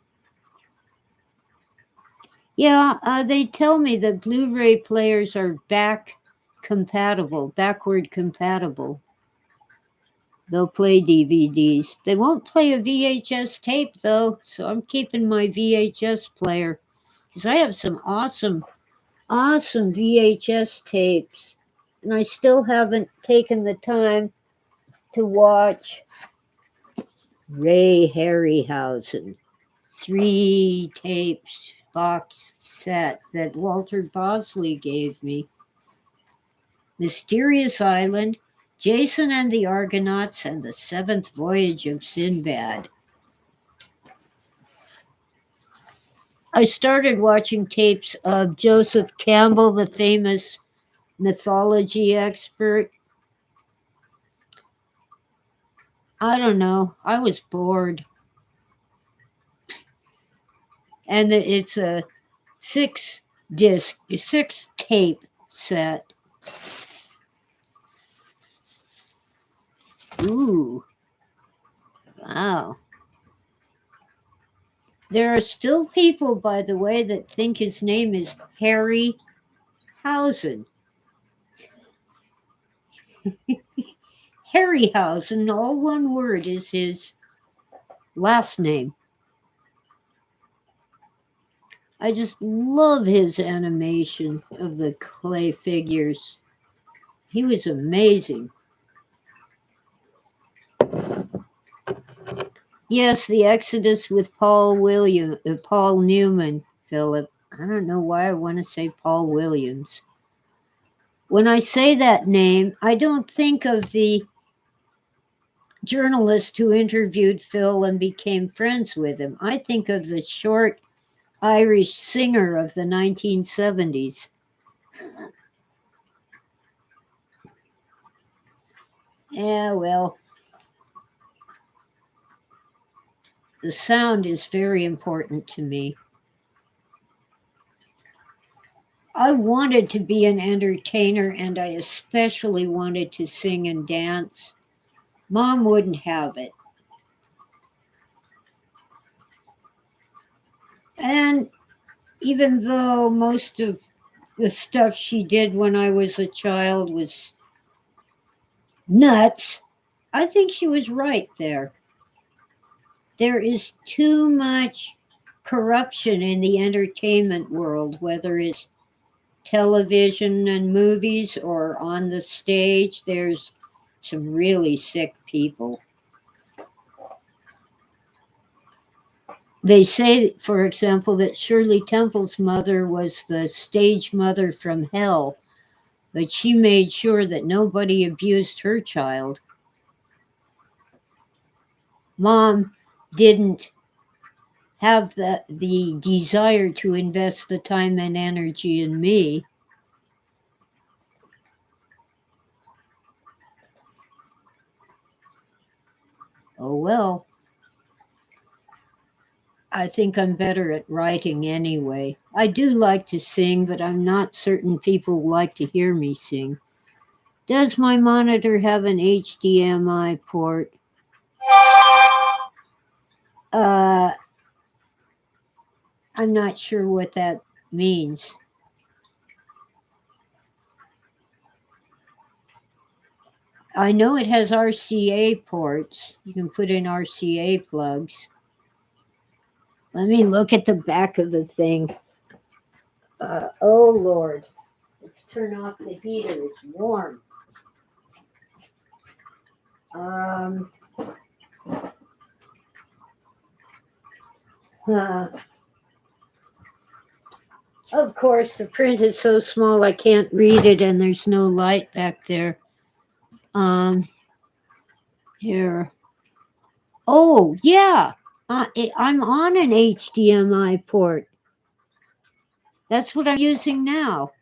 Yeah, they tell me that Blu-ray players are backward compatible. They'll play DVDs. They won't play a VHS tape though, so I'm keeping my VHS player because I have some awesome VHS tapes, and I still haven't taken the time to watch Ray Harryhausen. 3 tapes box set that Walter Bosley gave me. Mysterious Island, Jason and the Argonauts, and the Seventh Voyage of Sinbad. I started watching tapes of Joseph Campbell, the famous mythology expert. I don't know. I was bored. And it's a 6 tape set. Ooh, wow. There are still people, by the way, that think his name is Harry Hausen. Harryhausen, all one word, is his last name. I just love his animation of the clay figures. He was amazing. Yes, the Exodus with Paul Newman, Philip. I don't know why I want to say Paul Williams. When I say that name, I don't think of the journalist who interviewed Phil and became friends with him. I think of the short Irish singer of the 1970s. Yeah, well, the sound is very important to me. I wanted to be an entertainer and I especially wanted to sing and dance. Mom wouldn't have it. And even though most of the stuff she did when I was a child was nuts, I think she was right there. There is too much corruption in the entertainment world, whether it's television and movies or on the stage. There's some really sick people. They say, for example, that Shirley Temple's mother was the stage mother from hell, but she made sure that nobody abused her child. Mom didn't have the desire to invest the time and energy in me. Oh well, I think I'm better at writing anyway. I do like to sing, but I'm not certain people like to hear me sing. Does my monitor have an HDMI port? Uh, I'm not sure what that means. I know it has RCA ports. You can put in RCA plugs. Let me look at the back of the thing. Oh Lord, let's turn off the heater. It's warm. Um, uh, of course, the print is so small I can't read it, and there's no light back there. Um, Here. Oh yeah, I'm on an HDMI port. That's what I'm using now.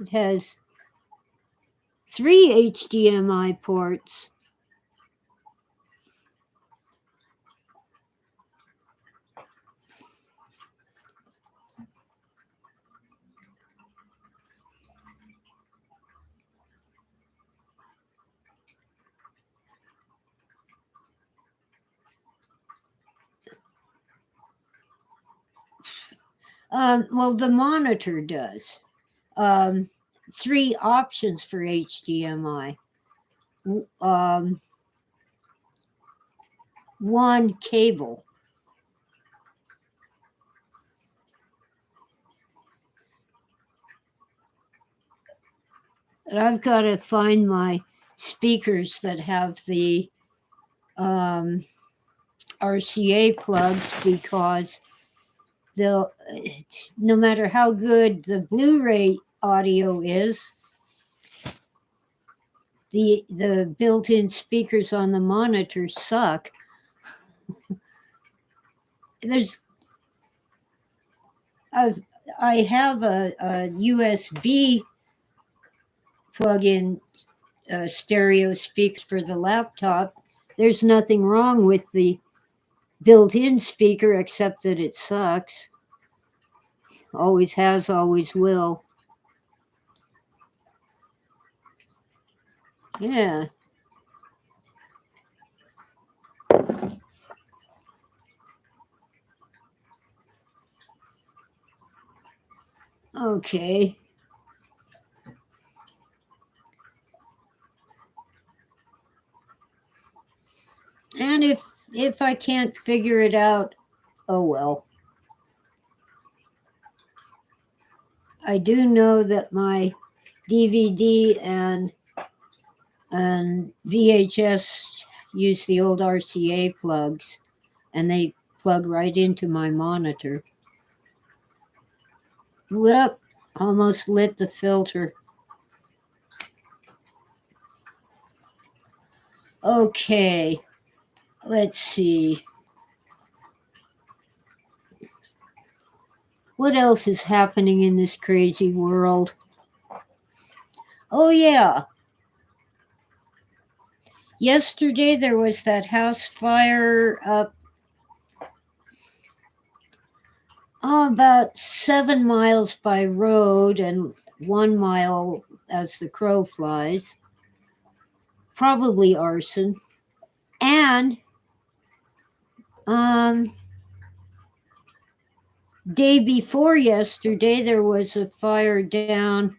It has 3 HDMI ports. Well, the monitor does. Um, 3 options for HDMI. Um, one cable. And I've got to find my speakers that have the um, RCA plugs because they'll, no matter how good the Blu-ray audio is, the built-in speakers on the monitor suck. There's I've, I have a USB plug-in stereo speakers for the laptop. There's nothing wrong with the built-in speaker except that it sucks. Always has, always will. Yeah. Okay. And if I can't figure it out, oh well. I do know that my DVD and VHS use the old RCA plugs, and they plug right into my monitor. Whoop! Almost lit the filter. Okay, let's see. What else is happening in this crazy world? Oh, yeah. Yesterday there was that house fire up about 7 miles by road and 1 mile as the crow flies. Probably arson. And Um, Day before yesterday, there was a fire down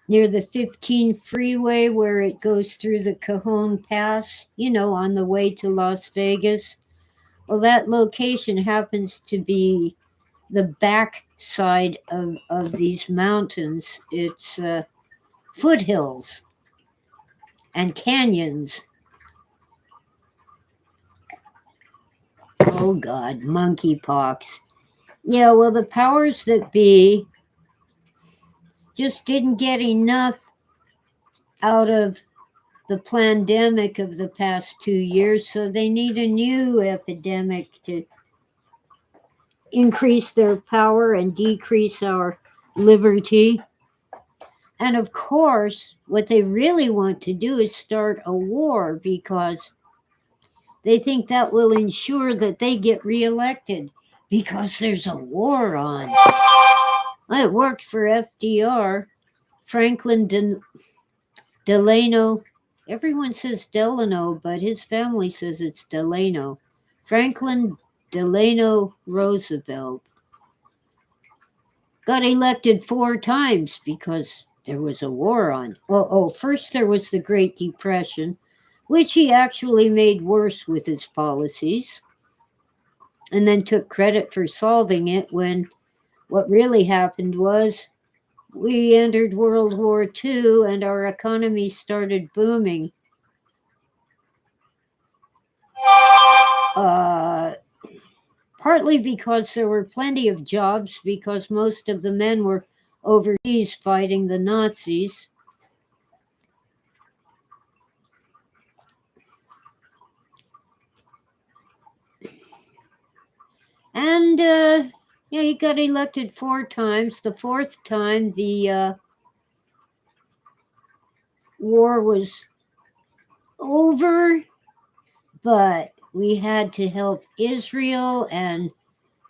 near the 15 freeway where it goes through the Cajon Pass, on the way to Las Vegas. Well, that location happens to be the back side of these mountains. It's foothills and canyons. Oh, God, monkeypox. Yeah, well, the powers that be just didn't get enough out of the pandemic of the past 2 years, so they need a new epidemic to increase their power and decrease our liberty. And of course, what they really want to do is start a war because they think that will ensure that they get reelected because there's a war on. Well, it worked for FDR. Franklin Delano. Everyone says Delano, but his family says it's Delano. Franklin Delano Roosevelt got elected 4 times because there was a war on. First there was the Great Depression, which he actually made worse with his policies, and then took credit for solving it when what really happened was we entered World War II and our economy started booming. Partly because there were plenty of jobs because most of the men were overseas fighting the Nazis. And he got elected 4 times. The 4th time, the war was over, but we had to help Israel and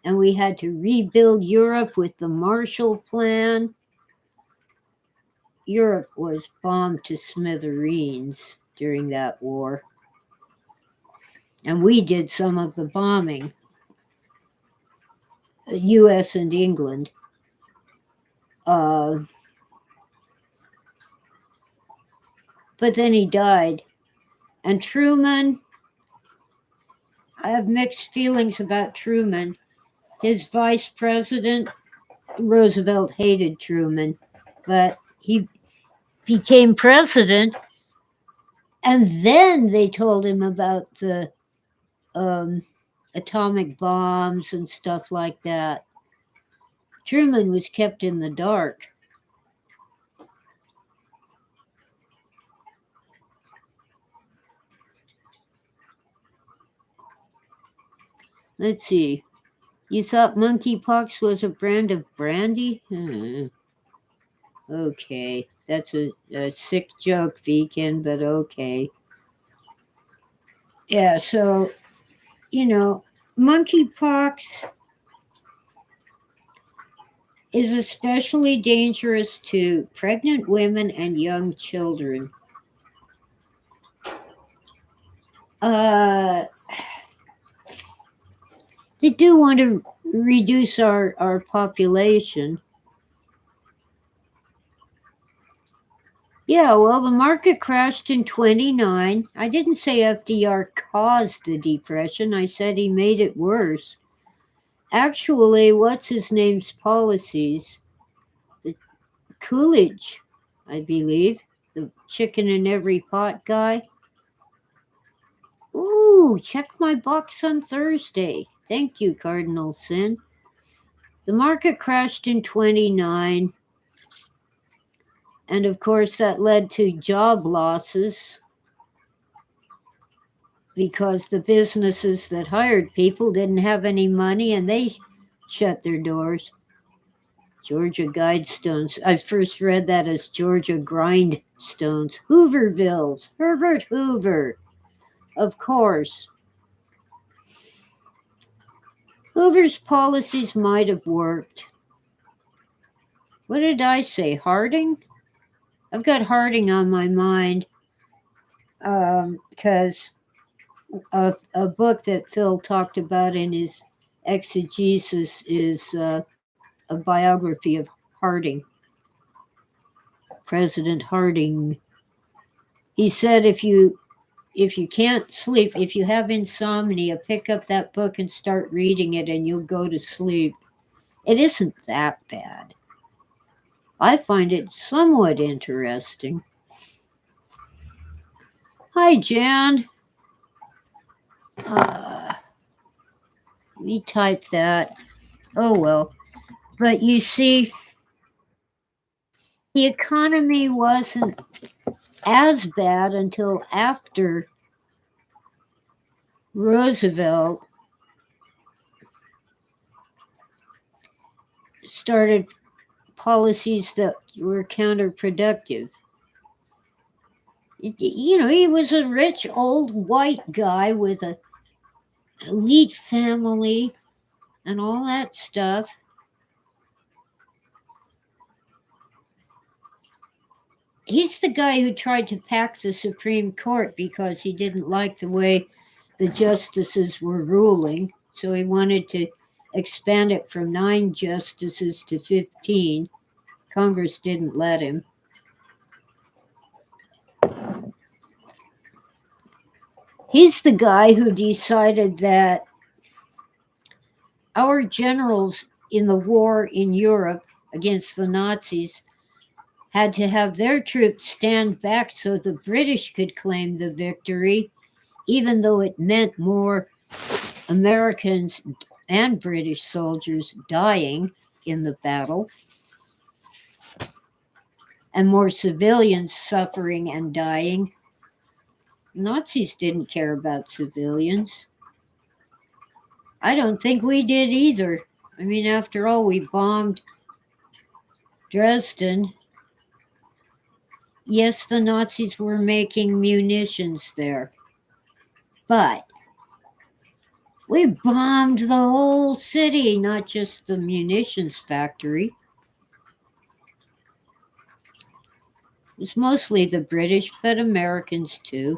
we had to rebuild Europe with the Marshall Plan. Europe was bombed to smithereens during that war. And we did some of the bombing, the US and England. But then he died. And Truman, I have mixed feelings about Truman. His vice president, Roosevelt, hated Truman, but he became president. And then they told him about the atomic bombs and stuff like that. Truman was kept in the dark. Let's see. You thought monkeypox was a brand of brandy? Okay, that's a sick joke, Beacon, but okay. Yeah, so, monkeypox is especially dangerous to pregnant women and young children. They do want to reduce our population. Yeah, well, the market crashed in 29. I didn't say FDR caused the depression. I said he made it worse. Actually, what's his name's policies? The Coolidge, I believe, the chicken in every pot guy. Ooh, check my box on Thursday. Thank you, Cardinal Sin. The market crashed in 29. And of course, that led to job losses because the businesses that hired people didn't have any money and they shut their doors. Georgia Guidestones. I first read that as Georgia Grindstones. Hoovervilles. Herbert Hoover. Of course. Hoover's policies might have worked. What did I say? Harding? I've got Harding on my mind because a book that Phil talked about in his exegesis is a biography of Harding, President Harding. He said if you can't sleep, if you have insomnia, pick up that book and start reading it and you'll go to sleep. It isn't that bad. I find it somewhat interesting. Hi, Jan. Let me type that. Oh, well. But you see, the economy wasn't as bad until after Roosevelt started policies that were counterproductive. You know, he was a rich old white guy with a elite family and all that stuff. He's the guy who tried to pack the Supreme Court because he didn't like the way the justices were ruling. So he wanted to expand it from 9 justices to 15. Congress didn't let him. He's the guy who decided that our generals in the war in Europe against the Nazis had to have their troops stand back so the British could claim the victory, even though it meant more Americans and British soldiers dying in the battle and more civilians suffering and dying. Nazis didn't care about civilians. I don't think we did either. I mean, after all, we bombed Dresden. Yes, the Nazis were making munitions there, but we bombed the whole city, not just the munitions factory. It was mostly the British, but Americans too.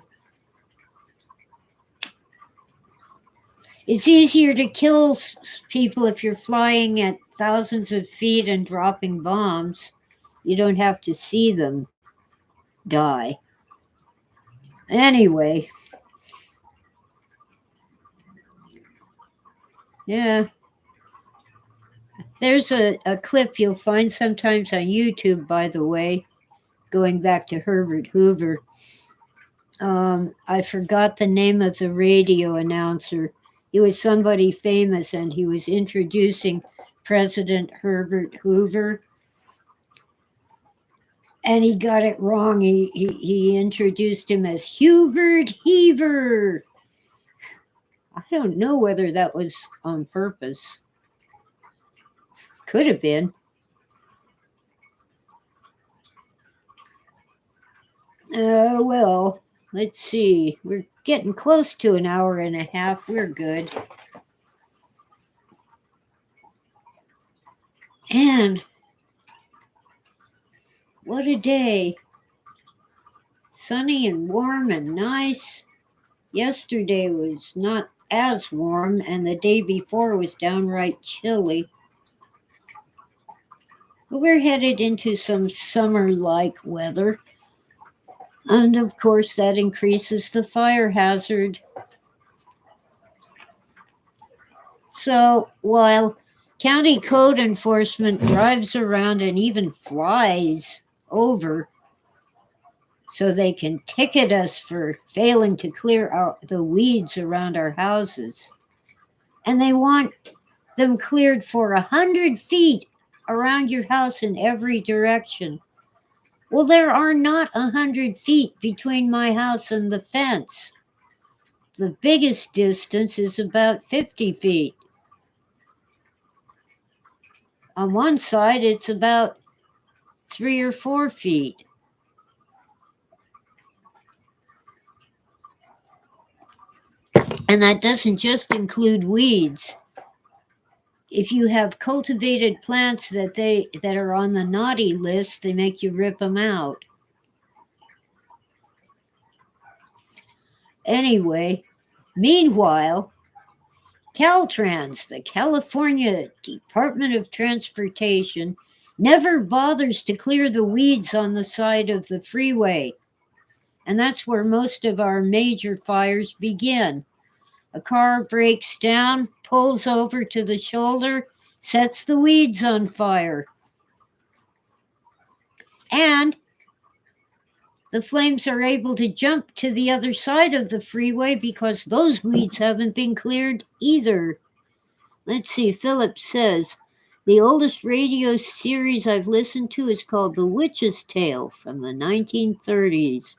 It's easier to kill people if you're flying at thousands of feet and dropping bombs. You don't have to see them die. Anyway, yeah. There's a clip you'll find sometimes on YouTube, by the way, going back to Herbert Hoover. I forgot the name of the radio announcer. He was somebody famous and he was introducing President Herbert Hoover. And he got it wrong. He introduced him as Hubert Heaver. I don't know whether that was on purpose. Could have been. Well, let's see. We're getting close to an hour and a half. We're good. And what a day. Sunny and warm and nice. Yesterday was not as warm, and the day before was downright chilly. But we're headed into some summer like weather. And of course, that increases the fire hazard. So while county code enforcement drives around and even flies over so they can ticket us for failing to clear the weeds around our houses, and they want them cleared for 100 feet around your house in every direction. Well, there are not 100 feet between my house and the fence. The biggest distance is about 50 feet. On one side, it's about 3 or 4 feet. And that doesn't just include weeds. If you have cultivated plants that are on the naughty list, they make you rip them out. Anyway, Meanwhile, Caltrans, the California Department of Transportation, never bothers to clear the weeds on the side of the freeway. And that's where most of our major fires begin. A car breaks down, pulls over to the shoulder, sets the weeds on fire. And the flames are able to jump to the other side of the freeway because those weeds haven't been cleared either. Let's see, Philip says, the oldest radio series I've listened to is called The Witch's Tale from the 1930s.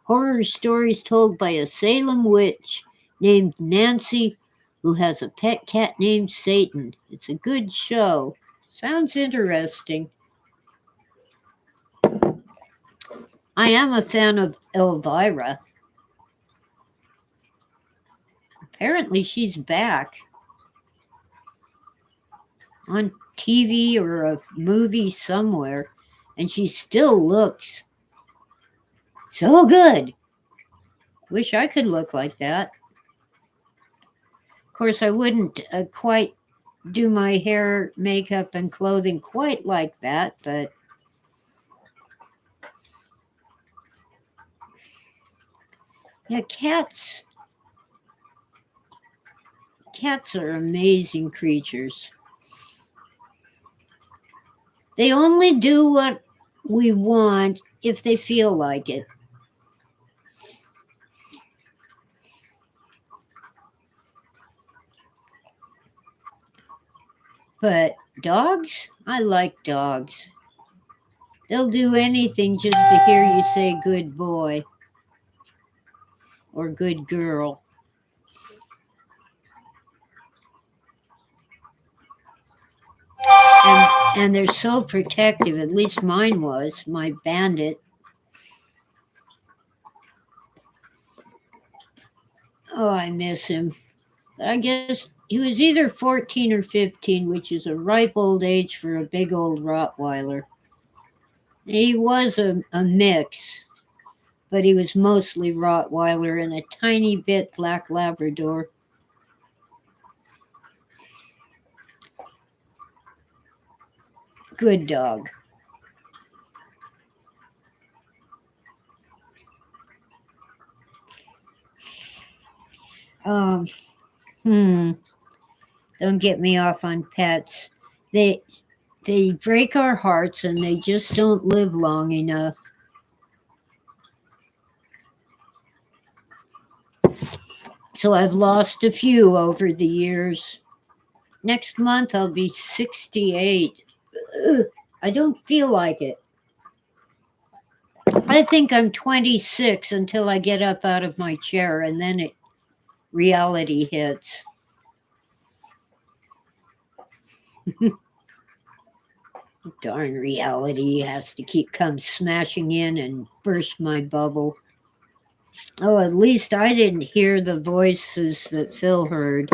Horror stories told by a Salem witch named Nancy who has a pet cat named Satan. It's a good show. Sounds interesting. I am a fan of Elvira. Apparently, she's back on TV or a movie somewhere, and she still looks so good. Wish I could look like that. Of course, I wouldn't quite do my hair, makeup, and clothing quite like that, but yeah, cats are amazing creatures. They only do what we want if they feel like it. But dogs, I like dogs. They'll do anything just to hear you say good boy or good girl. And they're so protective, at least mine was, my Bandit. Oh, I miss him. I guess he was either 14 or 15, which is a ripe old age for a big old Rottweiler. He was a mix, but he was mostly Rottweiler and a tiny bit Black Labrador. Good dog. Um, Don't get me off on pets. They break our hearts and they just don't live long enough. So I've lost a few over the years. Next month I'll be 68. Ugh, I don't feel like it. I think I'm 26 until I get up out of my chair and then reality hits. Darn reality has to come smashing in and burst my bubble. Oh, at least I didn't hear the voices that Phil heard.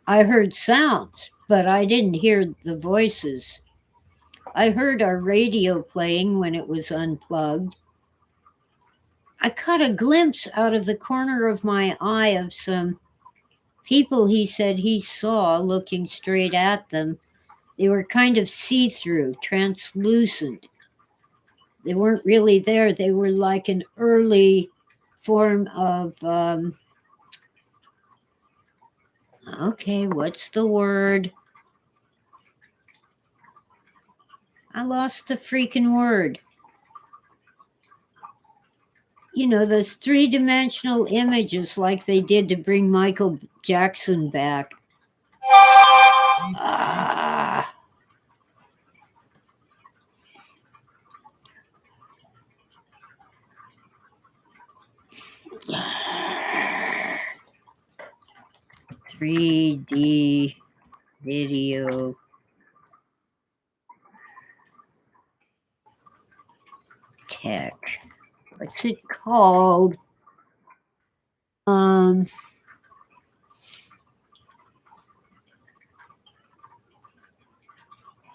I heard sounds, but I didn't hear the voices. I heard our radio playing when it was unplugged. I caught a glimpse out of the corner of my eye of some people he said he saw looking straight at them. They were kind of see through, translucent. They weren't really there. They were like an early form of, okay, what's the word? I lost the freaking word. You know, those three-dimensional images like they did to bring Michael Jackson back. Ah. $3D video tech. What's it called?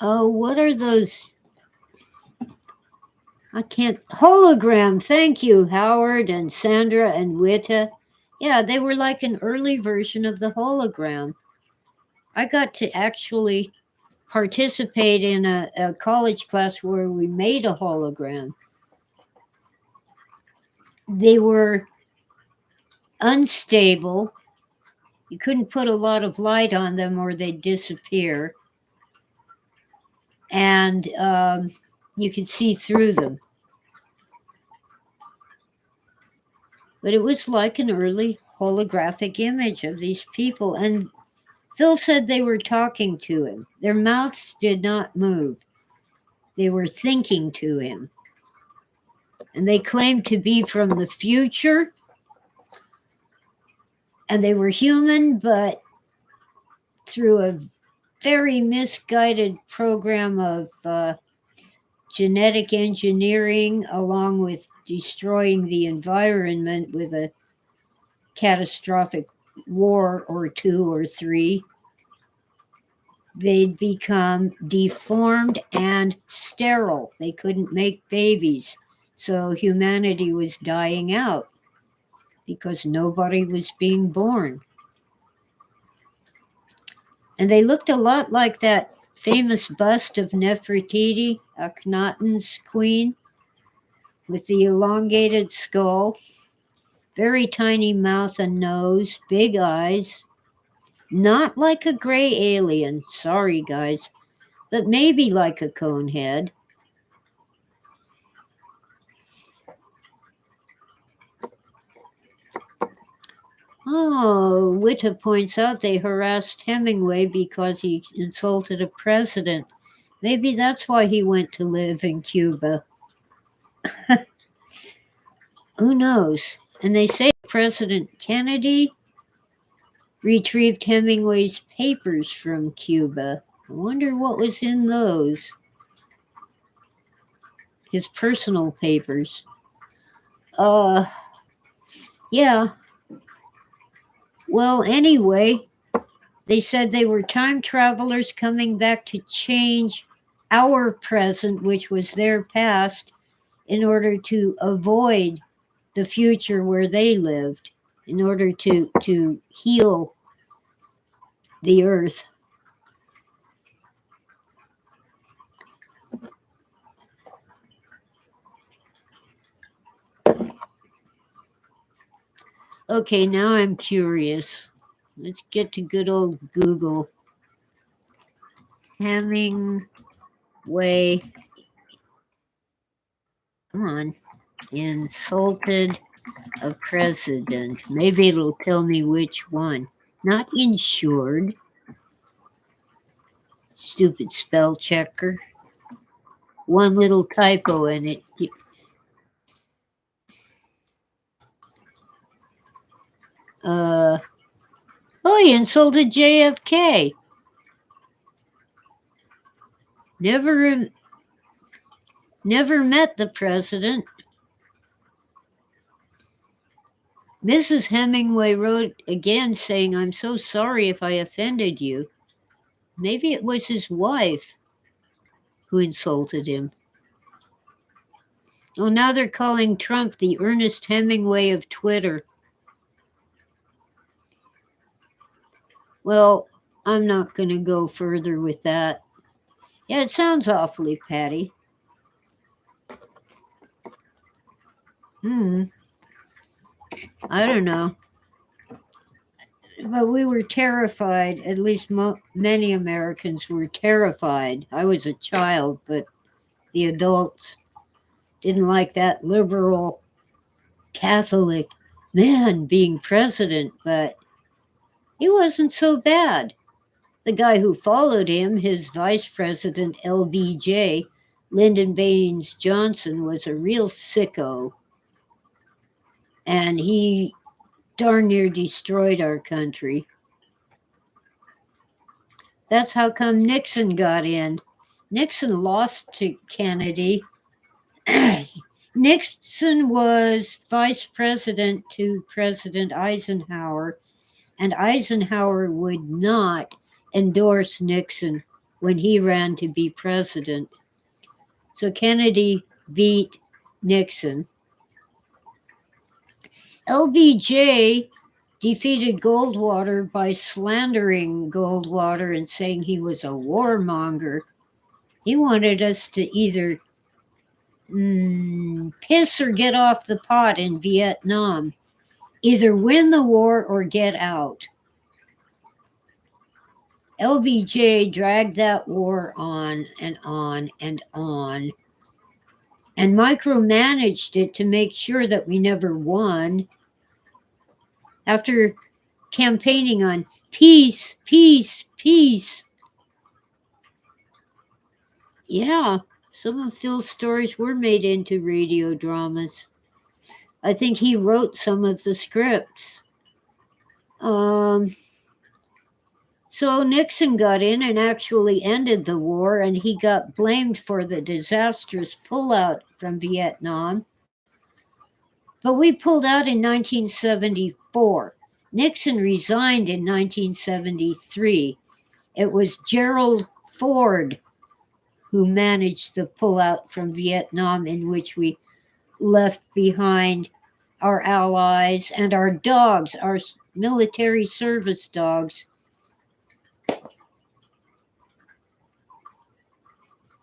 Oh, what are those? I can't. Hologram. Thank you, Howard and Sandra and Witta. Yeah, they were like an early version of the hologram. I got to actually participate in a college class where we made a hologram. They were unstable. You couldn't put a lot of light on them or they'd disappear. And you could see through them. But it was like an early holographic image of these people. And Phil said they were talking to him. Their mouths did not move, they were thinking to him. And they claimed to be from the future. And they were human, but through a very misguided program of genetic engineering, along with destroying the environment with a catastrophic war or two or three, they'd become deformed and sterile. They couldn't make babies. So humanity was dying out because nobody was being born. And they looked a lot like that famous bust of Nefertiti, Akhenaten's queen, with the elongated skull, very tiny mouth and nose, big eyes. Not like a gray alien, sorry guys, but maybe like a cone head. Oh, Witta points out they harassed Hemingway because he insulted a president. Maybe that's why he went to live in Cuba. Who knows? And they say President Kennedy retrieved Hemingway's papers from Cuba. I wonder what was in those. His personal papers. Yeah. Well, anyway, they said they were time travelers coming back to change our present, which was their past, in order to avoid the future where they lived, in order to heal the earth. Okay, now I'm curious. Let's get to good old Google. Hemingway. Come on. Insulted a president. Maybe it'll tell me which one. Not insured. Stupid spell checker. One little typo in it. Oh, he insulted JFK. Never met the president. Mrs. Hemingway wrote again saying, "I'm so sorry if I offended you." Maybe it was his wife who insulted him. Oh, now they're calling Trump the Ernest Hemingway of Twitter. Well, I'm not going to go further with that. Yeah, it sounds awfully patty. I don't know. But we were terrified, at least many Americans were terrified. I was a child, but the adults didn't like that liberal Catholic man being president, but he wasn't so bad. The guy who followed him, his vice president, LBJ, Lyndon Baines Johnson, was a real sicko. And he darn near destroyed our country. That's how come Nixon got in. Nixon lost to Kennedy. Nixon was vice president to President Eisenhower, and Eisenhower would not endorse Nixon when he ran to be president. So Kennedy beat Nixon. LBJ defeated Goldwater by slandering Goldwater and saying he was a warmonger. He wanted us to either piss or get off the pot in Vietnam, either win the war or get out. LBJ dragged that war on and on and on and micromanaged it to make sure that we never won. After campaigning on peace, peace, peace. Yeah, some of Phil's stories were made into radio dramas. I think he wrote some of the scripts. So Nixon got in and actually ended the war, and he got blamed for the disastrous pullout from Vietnam. But we pulled out in 1974. Nixon resigned in 1973. It was Gerald Ford who managed the pullout from Vietnam, in which we left behind our allies and our dogs, our military service dogs.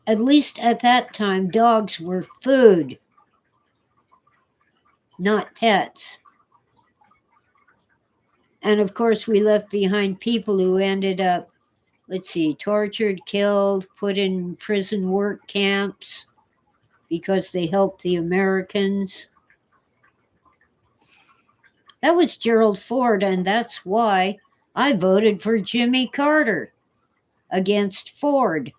At least at that time, dogs were food, not pets. And of course, we left behind people who ended up, tortured, killed, put in prison work camps because they helped the Americans. That was Gerald Ford, and that's why I voted for Jimmy Carter against Ford.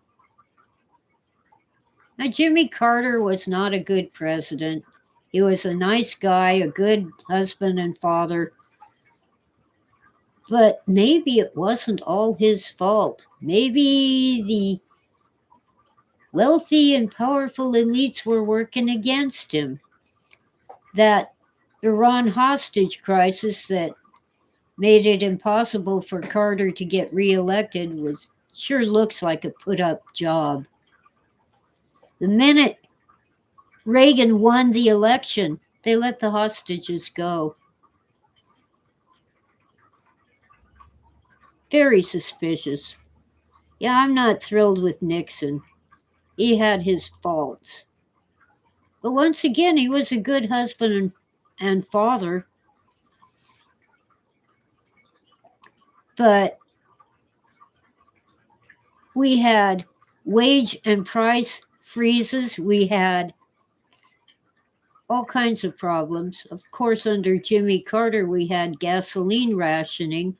Now, Jimmy Carter was not a good president. He was a nice guy, a good husband and father. But maybe it wasn't all his fault. Maybe the wealthy and powerful elites were working against him. That Iran hostage crisis that made it impossible for Carter to get reelected sure looks like a put-up job. The minute Reagan won the election, they let the hostages go. Very suspicious. Yeah, I'm not thrilled with Nixon. He had his faults. But once again, he was a good husband and father. But we had wage and price freezes. We had all kinds of problems. Of course, under Jimmy Carter, we had gasoline rationing.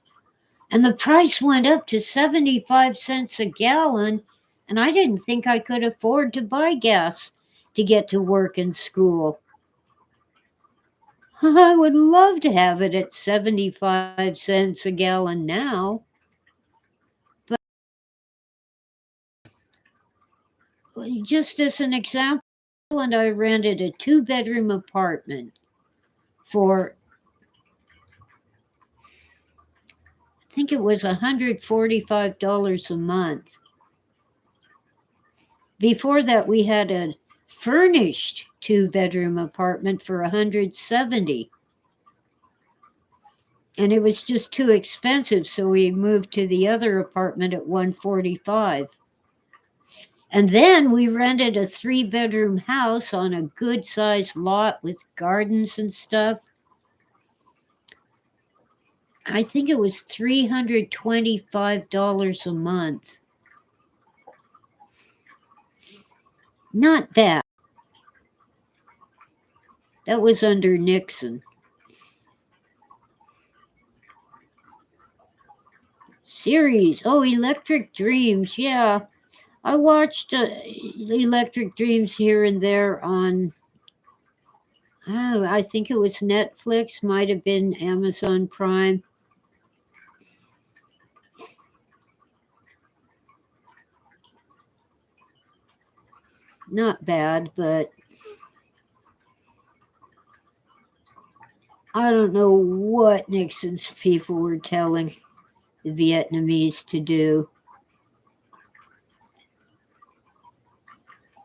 And the price went up to 75 cents a gallon. And I didn't think I could afford to buy gas to get to work and school. I would love to have it at 75 cents a gallon now. But just as an example, and I rented a 2-bedroom apartment for, I think it was $145 a month. Before that, we had a furnished 2-bedroom apartment for $170. And it was just too expensive, so we moved to the other apartment at $145. And then we rented a 3-bedroom house on a good-sized lot with gardens and stuff. I think it was $325 a month. Not bad. That was under Nixon. Series. Oh, Electric Dreams. Yeah. I watched Electric Dreams here and there on, I think it was Netflix, might have been Amazon Prime. Not bad, but I don't know what Nixon's people were telling the Vietnamese to do.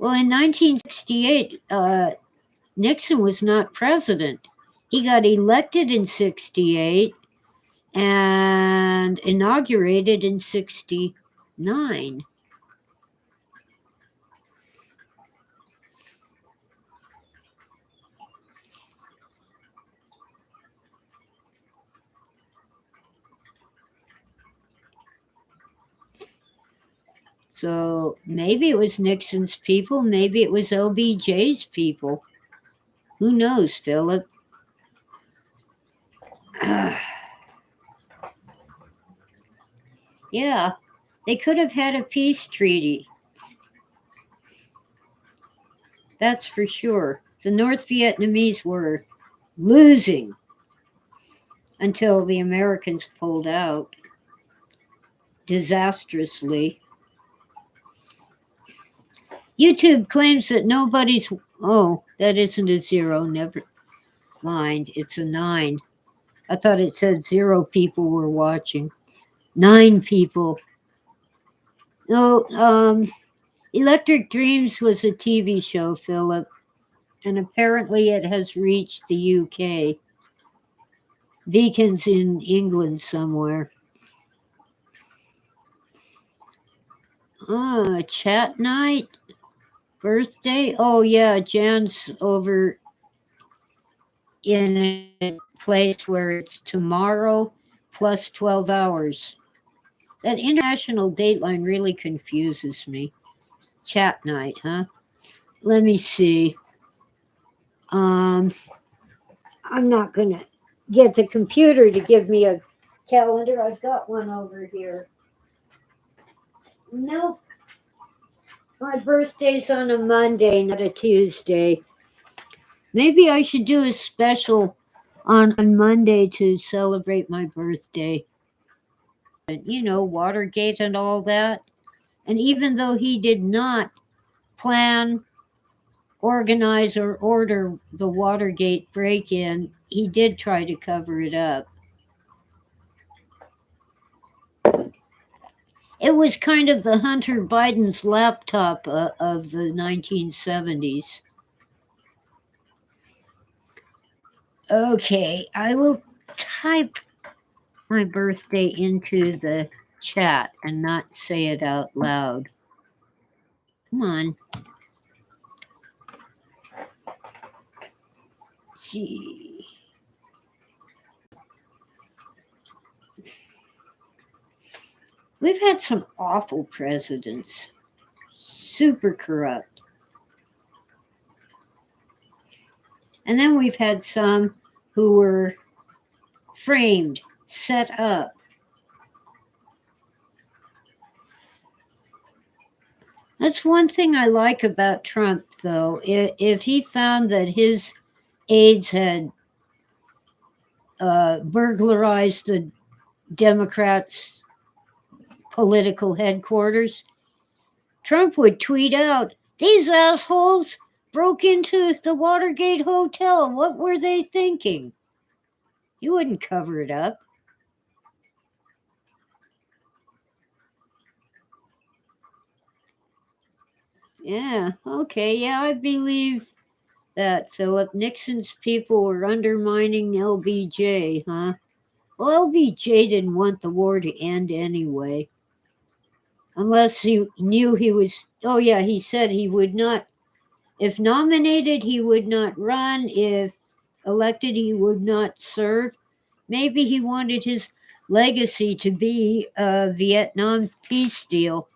Well, in 1968, Nixon was not president. He got elected in 68, and inaugurated in 69. So maybe it was Nixon's people, maybe it was LBJ's people. Who knows, Philip? Yeah, they could have had a peace treaty. That's for sure. The North Vietnamese were losing until the Americans pulled out disastrously. YouTube claims that nobody's. Oh, that isn't a 0. Never mind. It's a 9. I thought it said 0 people were watching. 9 people. No, Electric Dreams was a TV show, Philip, and apparently it has reached the UK. Beacon's in England somewhere. Chat night? Birthday? Oh, yeah, Jan's over in a place where it's tomorrow plus 12 hours. That international dateline really confuses me. Chat night, huh? Let me see. I'm not going to get the computer to give me a calendar. I've got one over here. Nope. My birthday's on a Monday, not a Tuesday. Maybe I should do a special on Monday to celebrate my birthday. You know, Watergate and all that. And even though he did not plan, organize, or order the Watergate break in, he did try to cover it up. It was kind of the Hunter Biden's laptop of the 1970s. Okay, I will type my birthday into the chat and not say it out loud. Come on. Gee. We've had some awful presidents, super corrupt. And then we've had some who were framed, set up. That's one thing I like about Trump, though. If he found that his aides had burglarized the Democrats' political headquarters, Trump would tweet out, "These assholes broke into the Watergate Hotel. What were they thinking?" He wouldn't cover it up. Yeah, okay, yeah, I believe that, Philip. Nixon's people were undermining LBJ, huh? Well, LBJ didn't want the war to end anyway. Unless he knew he was. Oh, yeah, he said he would not. If nominated, he would not run. If elected, he would not serve. Maybe he wanted his legacy to be a Vietnam peace deal.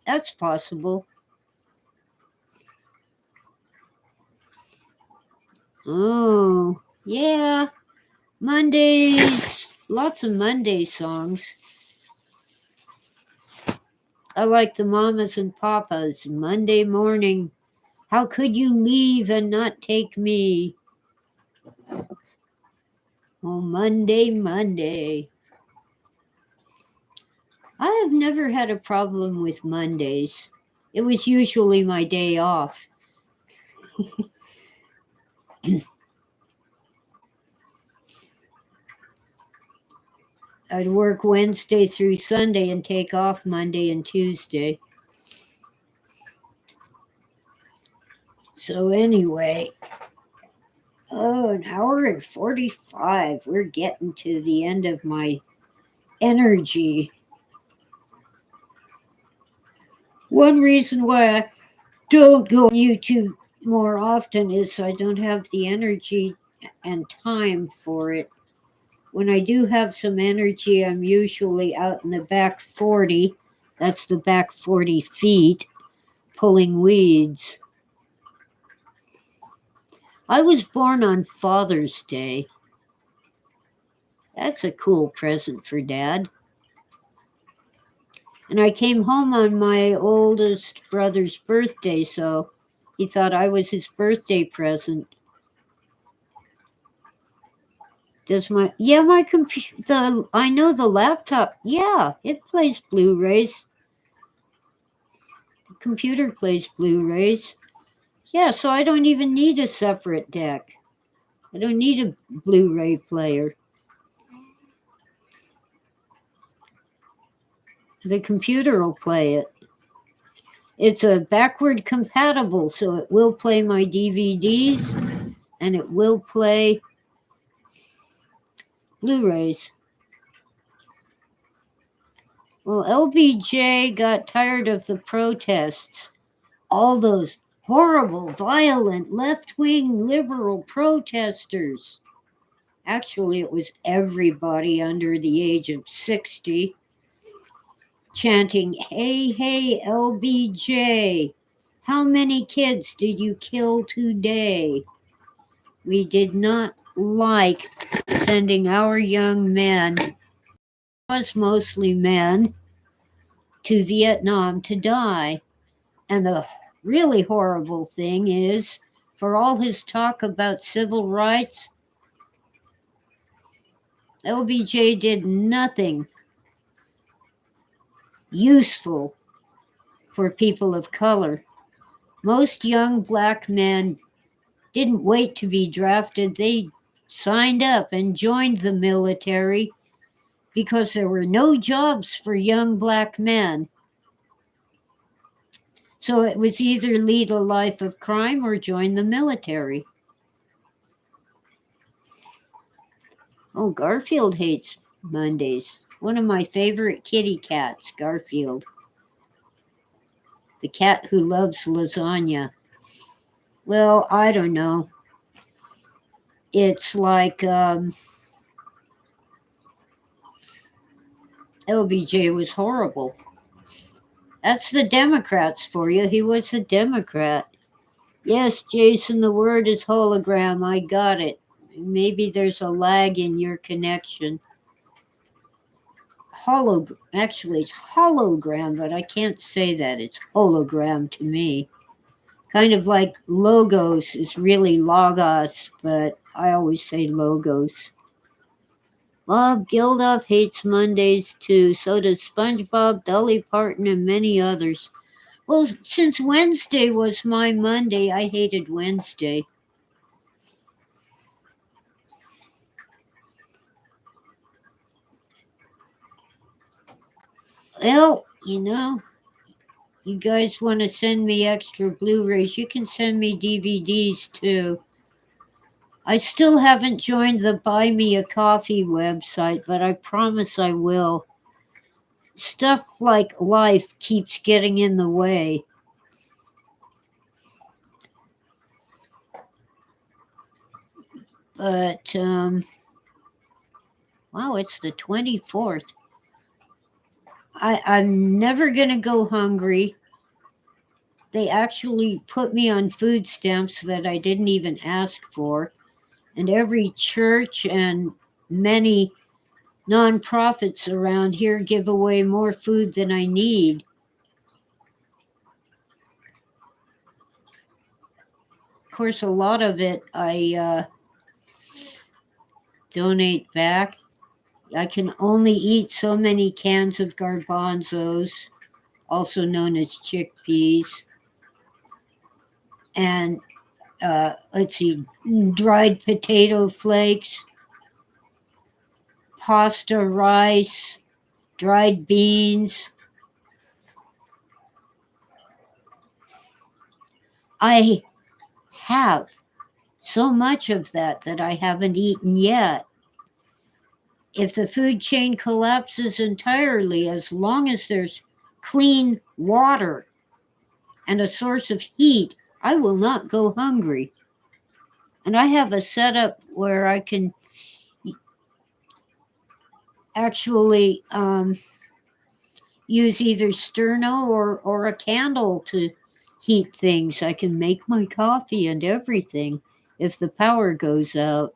That's possible. Oh, yeah. Mondays. Lots of Monday songs. I like the Mamas and Papas. Monday morning. How could you leave and not take me? Oh, Monday, Monday. I have never had a problem with Mondays. It was usually my day off. I'd work Wednesday through Sunday and take off Monday and Tuesday. So, anyway, Oh, an hour and 45. We're getting to the end of my energy. One reason why I don't go on YouTube more often is I don't have the energy and time for it. When I do have some energy, I'm usually out in the back 40. That's the back 40 feet, pulling weeds. I was born on Father's Day. That's a cool present for Dad. And I came home on my oldest brother's birthday, so he thought I was his birthday present. Does my computer, I know the laptop, yeah, it plays Blu-rays. The computer plays Blu-rays. Yeah, so I don't even need a separate deck. I don't need a Blu-ray player. The computer will play it. It's a backward compatible, so it will play my DVDs and it will play Blu-rays. Well, LBJ got tired of the protests. All those horrible, violent, left-wing liberal protesters. Actually, it was everybody under the age of 60 chanting, "Hey, hey, LBJ, how many kids did you kill today?" We did not like sending our young men, it was mostly men, to Vietnam to die. And the really horrible thing is, for all his talk about civil rights, LBJ did nothing useful for people of color. Most young black men didn't wait to be drafted. They signed up and joined the military because there were no jobs for young black men. So it was either lead a life of crime or join the military. Oh, Garfield hates Mondays. One of my favorite kitty cats, Garfield. The cat who loves lasagna. Well, I don't know. It's like LBJ was horrible. That's the Democrats for you. He was a Democrat. Yes, Jason, the word is hologram. I got it. Maybe there's a lag in your connection. Actually, it's hologram, but I can't say that. It's hologram to me. Kind of like logos is really logos, but I always say logos. Bob Geldof hates Mondays too. So does SpongeBob, Dolly Parton, and many others. Well, since Wednesday was my Monday, I hated Wednesday. Well, you guys want to send me extra Blu-rays, you can send me DVDs too. I still haven't joined the Buy Me a Coffee website, but I promise I will. Stuff like life keeps getting in the way. But, wow, it's the 24th. I'm never going to go hungry. They actually put me on food stamps that I didn't even ask for. And every church and many nonprofits around here give away more food than I need. Of course, a lot of it I donate back. I can only eat so many cans of garbanzos, also known as chickpeas. And let's see, dried potato flakes, pasta rice, dried beans. I have so much of that I haven't eaten yet. If the food chain collapses entirely, as long as there's clean water and a source of heat, I will not go hungry. And I have a setup where I can actually use either sterno or a candle to heat things. I can make my coffee and everything if the power goes out.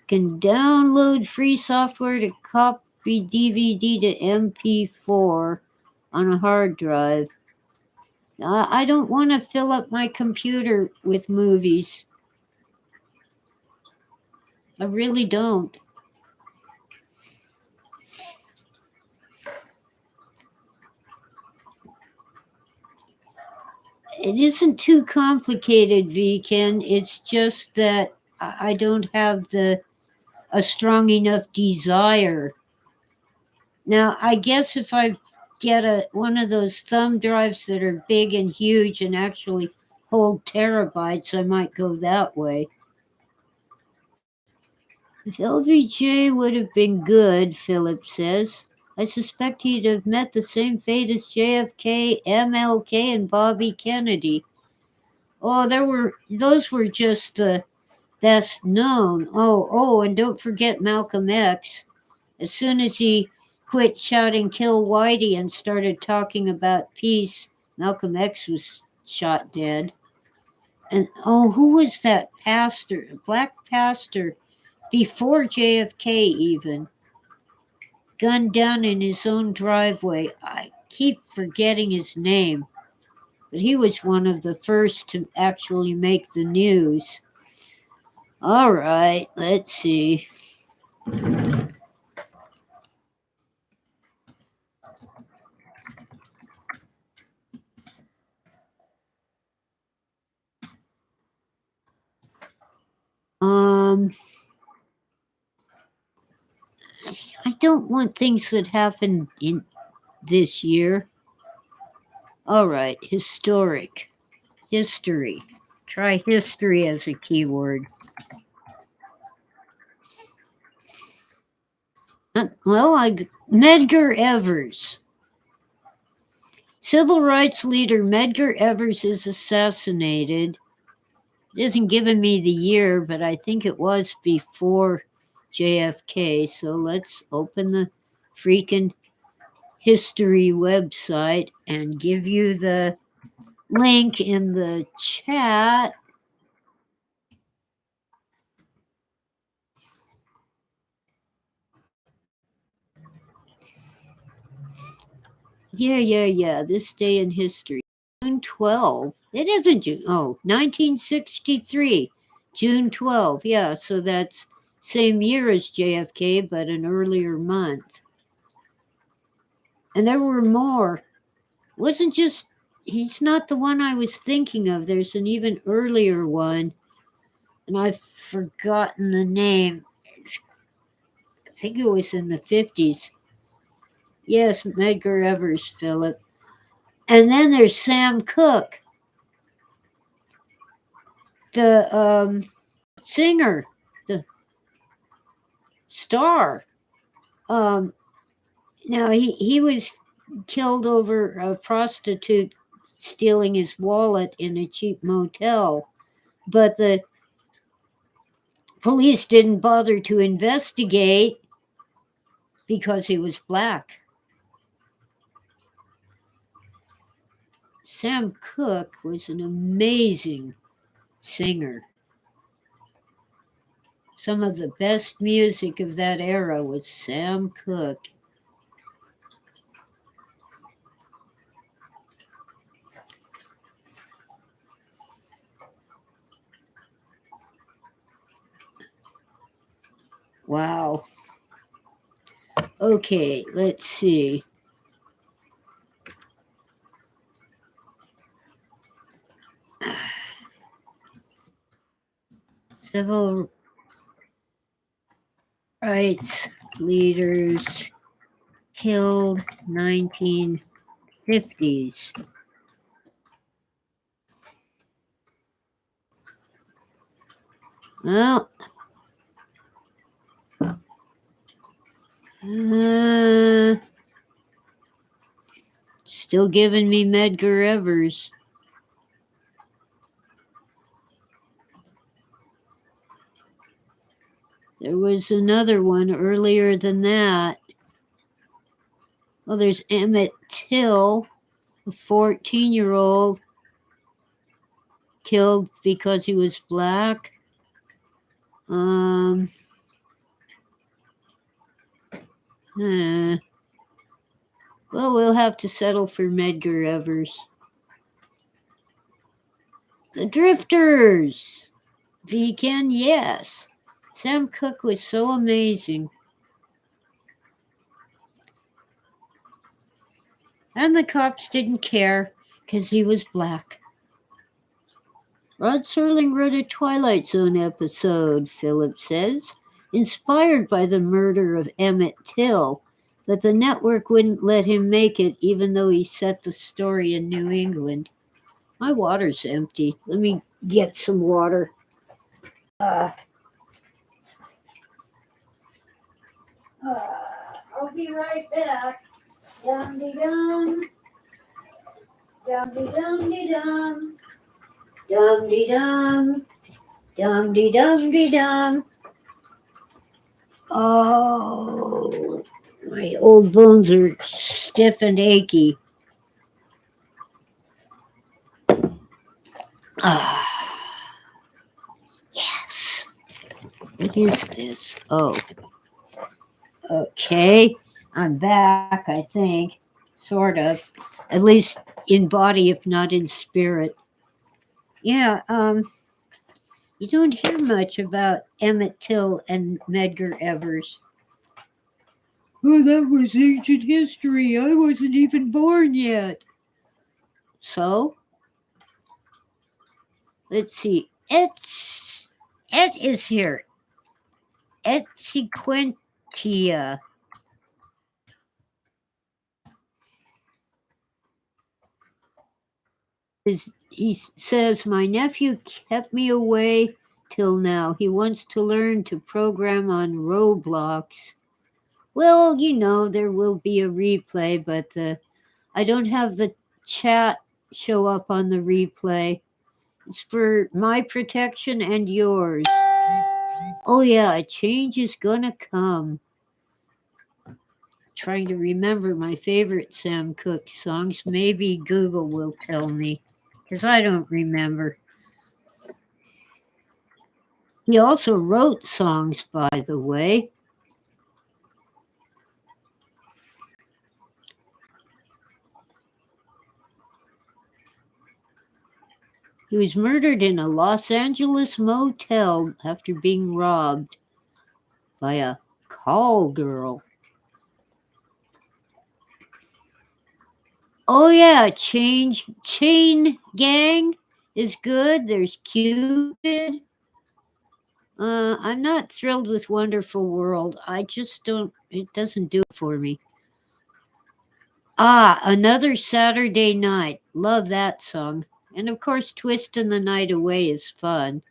Can download free software to copy DVD to MP4 on a hard drive. I don't want to fill up my computer with movies. I really don't. It isn't too complicated, Ken. It's just that I don't have a strong enough desire. Now, I guess if I get one of those thumb drives that are big and huge and actually hold terabytes, I might go that way. If LBJ would have been good, Philip says, I suspect he'd have met the same fate as JFK, MLK, and Bobby Kennedy. Oh, those were just the best known. Oh, and don't forget Malcolm X. As soon as he quit shouting "Kill Whitey" and started talking about peace, Malcolm X was shot dead. And who was that pastor? Black pastor before JFK even, gunned down in his own driveway. I keep forgetting his name, but he was one of the first to actually make the news. All right, let's see. I don't want things that happened in this year. All right, historic. History. Try history as a keyword. Medgar Evers. Civil rights leader Medgar Evers is assassinated. It isn't giving me the year, but I think it was before JFK. So let's open the freaking history website and give you the link in the chat. Yeah. This day in history. June 12. It isn't June. 1963. June 12. Yeah, so that's same year as JFK, but an earlier month. And there were more. Wasn't just, he's not the one I was thinking of. There's an even earlier one, and I've forgotten the name. I think it was in the 50s. Yes, Medgar Evers, Philip. And then there's Sam Cooke, the singer, the star. Now he was killed over a prostitute stealing his wallet in a cheap motel, but the police didn't bother to investigate because he was black. Sam Cooke was an amazing singer. Some of the best music of that era was Sam Cooke. Wow. Okay, let's see. Civil rights leaders killed 1950s. Well, still giving me Medgar Evers. There was another one earlier than that. Well, there's Emmett Till, a 14-year-old killed because he was black. Well, we'll have to settle for Medgar Evers. The Drifters. Vegan, yes. Sam Cooke was so amazing. And the cops didn't care because he was black. Rod Serling wrote a Twilight Zone episode, Philip says, inspired by the murder of Emmett Till, but the network wouldn't let him make it even though he set the story in New England. My water's empty. Let me get some water. I'll be right back. Dum-de-dum. Dum-de-dum-de-dum. Dum-de-dum. Dum-de-dum-de-dum. Oh, my old bones are stiff and achy. Yes. What is this? Oh. Okay. I'm back, I think. Sort of. At least in body, if not in spirit. Yeah, you don't hear much about Emmett Till and Medgar Evers. Oh, that was ancient history. I wasn't even born yet. So, let's see. Et is here. Etsequentia. He says, my nephew kept me away till now. He wants to learn to program on Roblox. Well, there will be a replay, but I don't have the chat show up on the replay. It's for my protection and yours. Oh, yeah, a change is gonna come. Trying to remember my favorite Sam Cooke songs. Maybe Google will tell me, because I don't remember. He also wrote songs, by the way. He was murdered in a Los Angeles motel after being robbed by a call girl. Oh yeah, Chain Gang is good. There's Cupid. I'm not thrilled with Wonderful World. I just don't. It doesn't do it for me. Another Saturday Night. Love that song. And of course, Twistin' the Night Away is fun.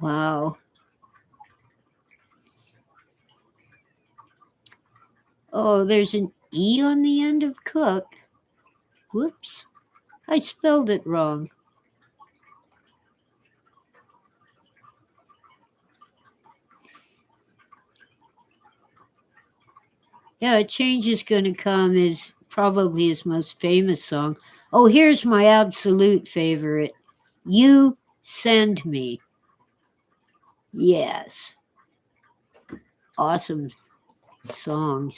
Wow. Oh, there's an E on the end of Cook. Whoops. I spelled it wrong. Yeah, A Change is Gonna Come is probably his most famous song. Oh, here's my absolute favorite. You Send Me. Yes. Awesome songs.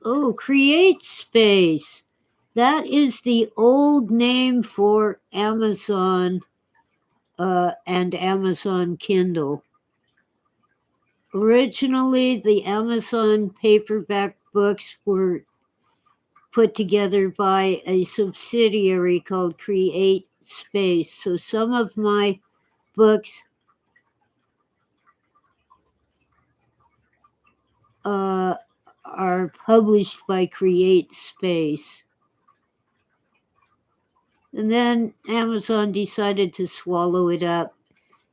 Oh, Create Space. That is the old name for Amazon and Amazon Kindle. Originally, the Amazon paperback books were put together by a subsidiary called Create Space. So some of my books are published by Create Space. And then Amazon decided to swallow it up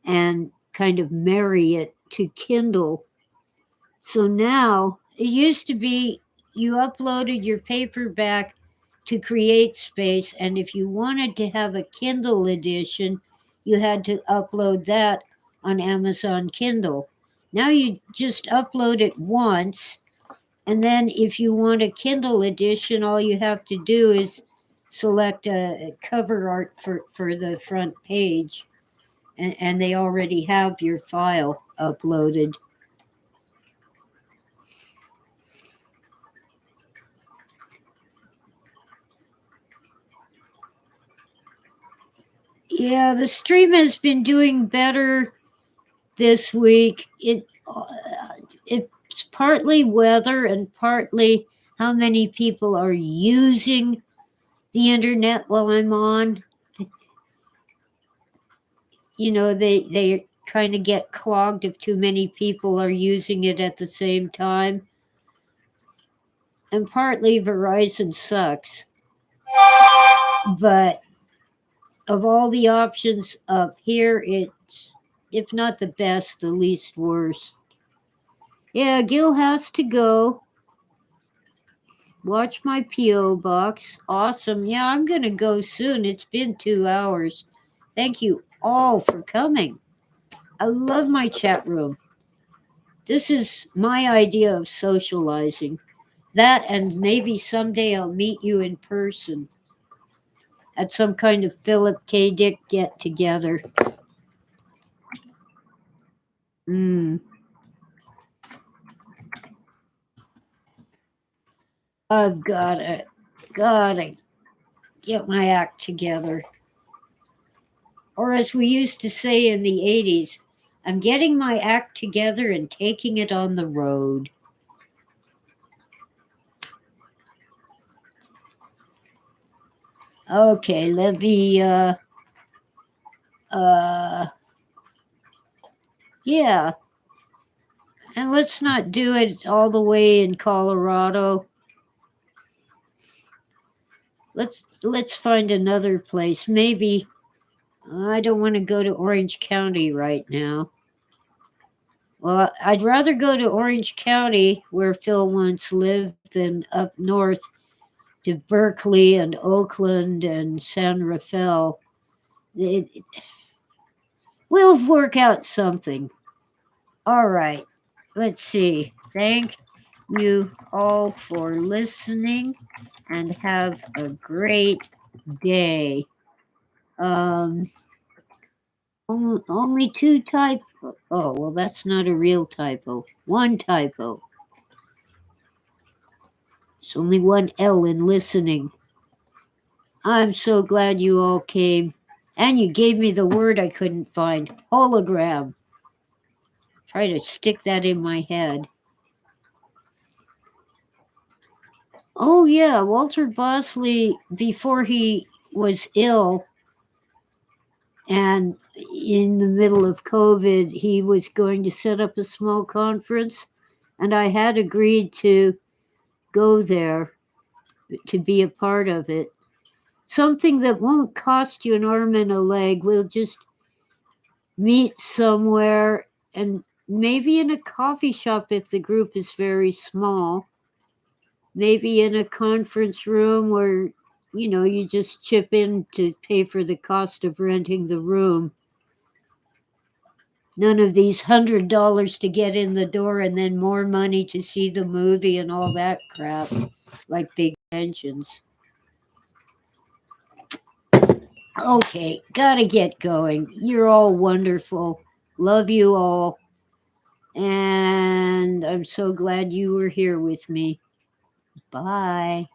and kind of marry it to Kindle. So now it used to be you uploaded your paperback to Create Space, and if you wanted to have a Kindle edition, you had to upload that on Amazon Kindle. Now you just upload it once, and then if you want a Kindle edition, all you have to do is select a cover art for the front page, and they already have your file uploaded. Yeah, the stream has been doing better this week. It's partly weather and partly how many people are using the internet while I'm on. You know, they kind of get clogged if too many people are using it at the same time. And partly Verizon sucks. But of all the options up here, it's, if not the best, the least worst. Yeah, Gil has to go. Watch my P.O. box. Awesome. Yeah, I'm going to go soon. It's been 2 hours. Thank you all for coming. I love my chat room. This is my idea of socializing. That, and maybe someday I'll meet you in person at some kind of Philip K. Dick get together. I've gotta get my act together. Or as we used to say in the 80s, I'm getting my act together and taking it on the road. Okay, let me, yeah. And let's not do it all the way in Colorado. Let's find another place. Maybe I don't want to go to Orange County right now. Well, I'd rather go to Orange County, where Phil once lived, than up north to Berkeley and Oakland and San Rafael. We'll work out something. All right. Let's see. Thank you all for listening and have a great day. Only two typo. Oh, well, that's not a real typo. One typo. It's only one L in listening. I'm so glad you all came. And you gave me the word I couldn't find, hologram. Try to stick that in my head. Oh, yeah, Walter Bosley, before he was ill and in the middle of COVID, he was going to set up a small conference, and I had agreed to go there to be a part of it. Something that won't cost you an arm and a leg. We'll just meet somewhere, and maybe in a coffee shop if the group is very small. Maybe in a conference room where, you just chip in to pay for the cost of renting the room. None of these $100 to get in the door and then more money to see the movie and all that crap, like big pensions. Okay, gotta get going. You're all wonderful. Love you all. And I'm so glad you were here with me. Bye.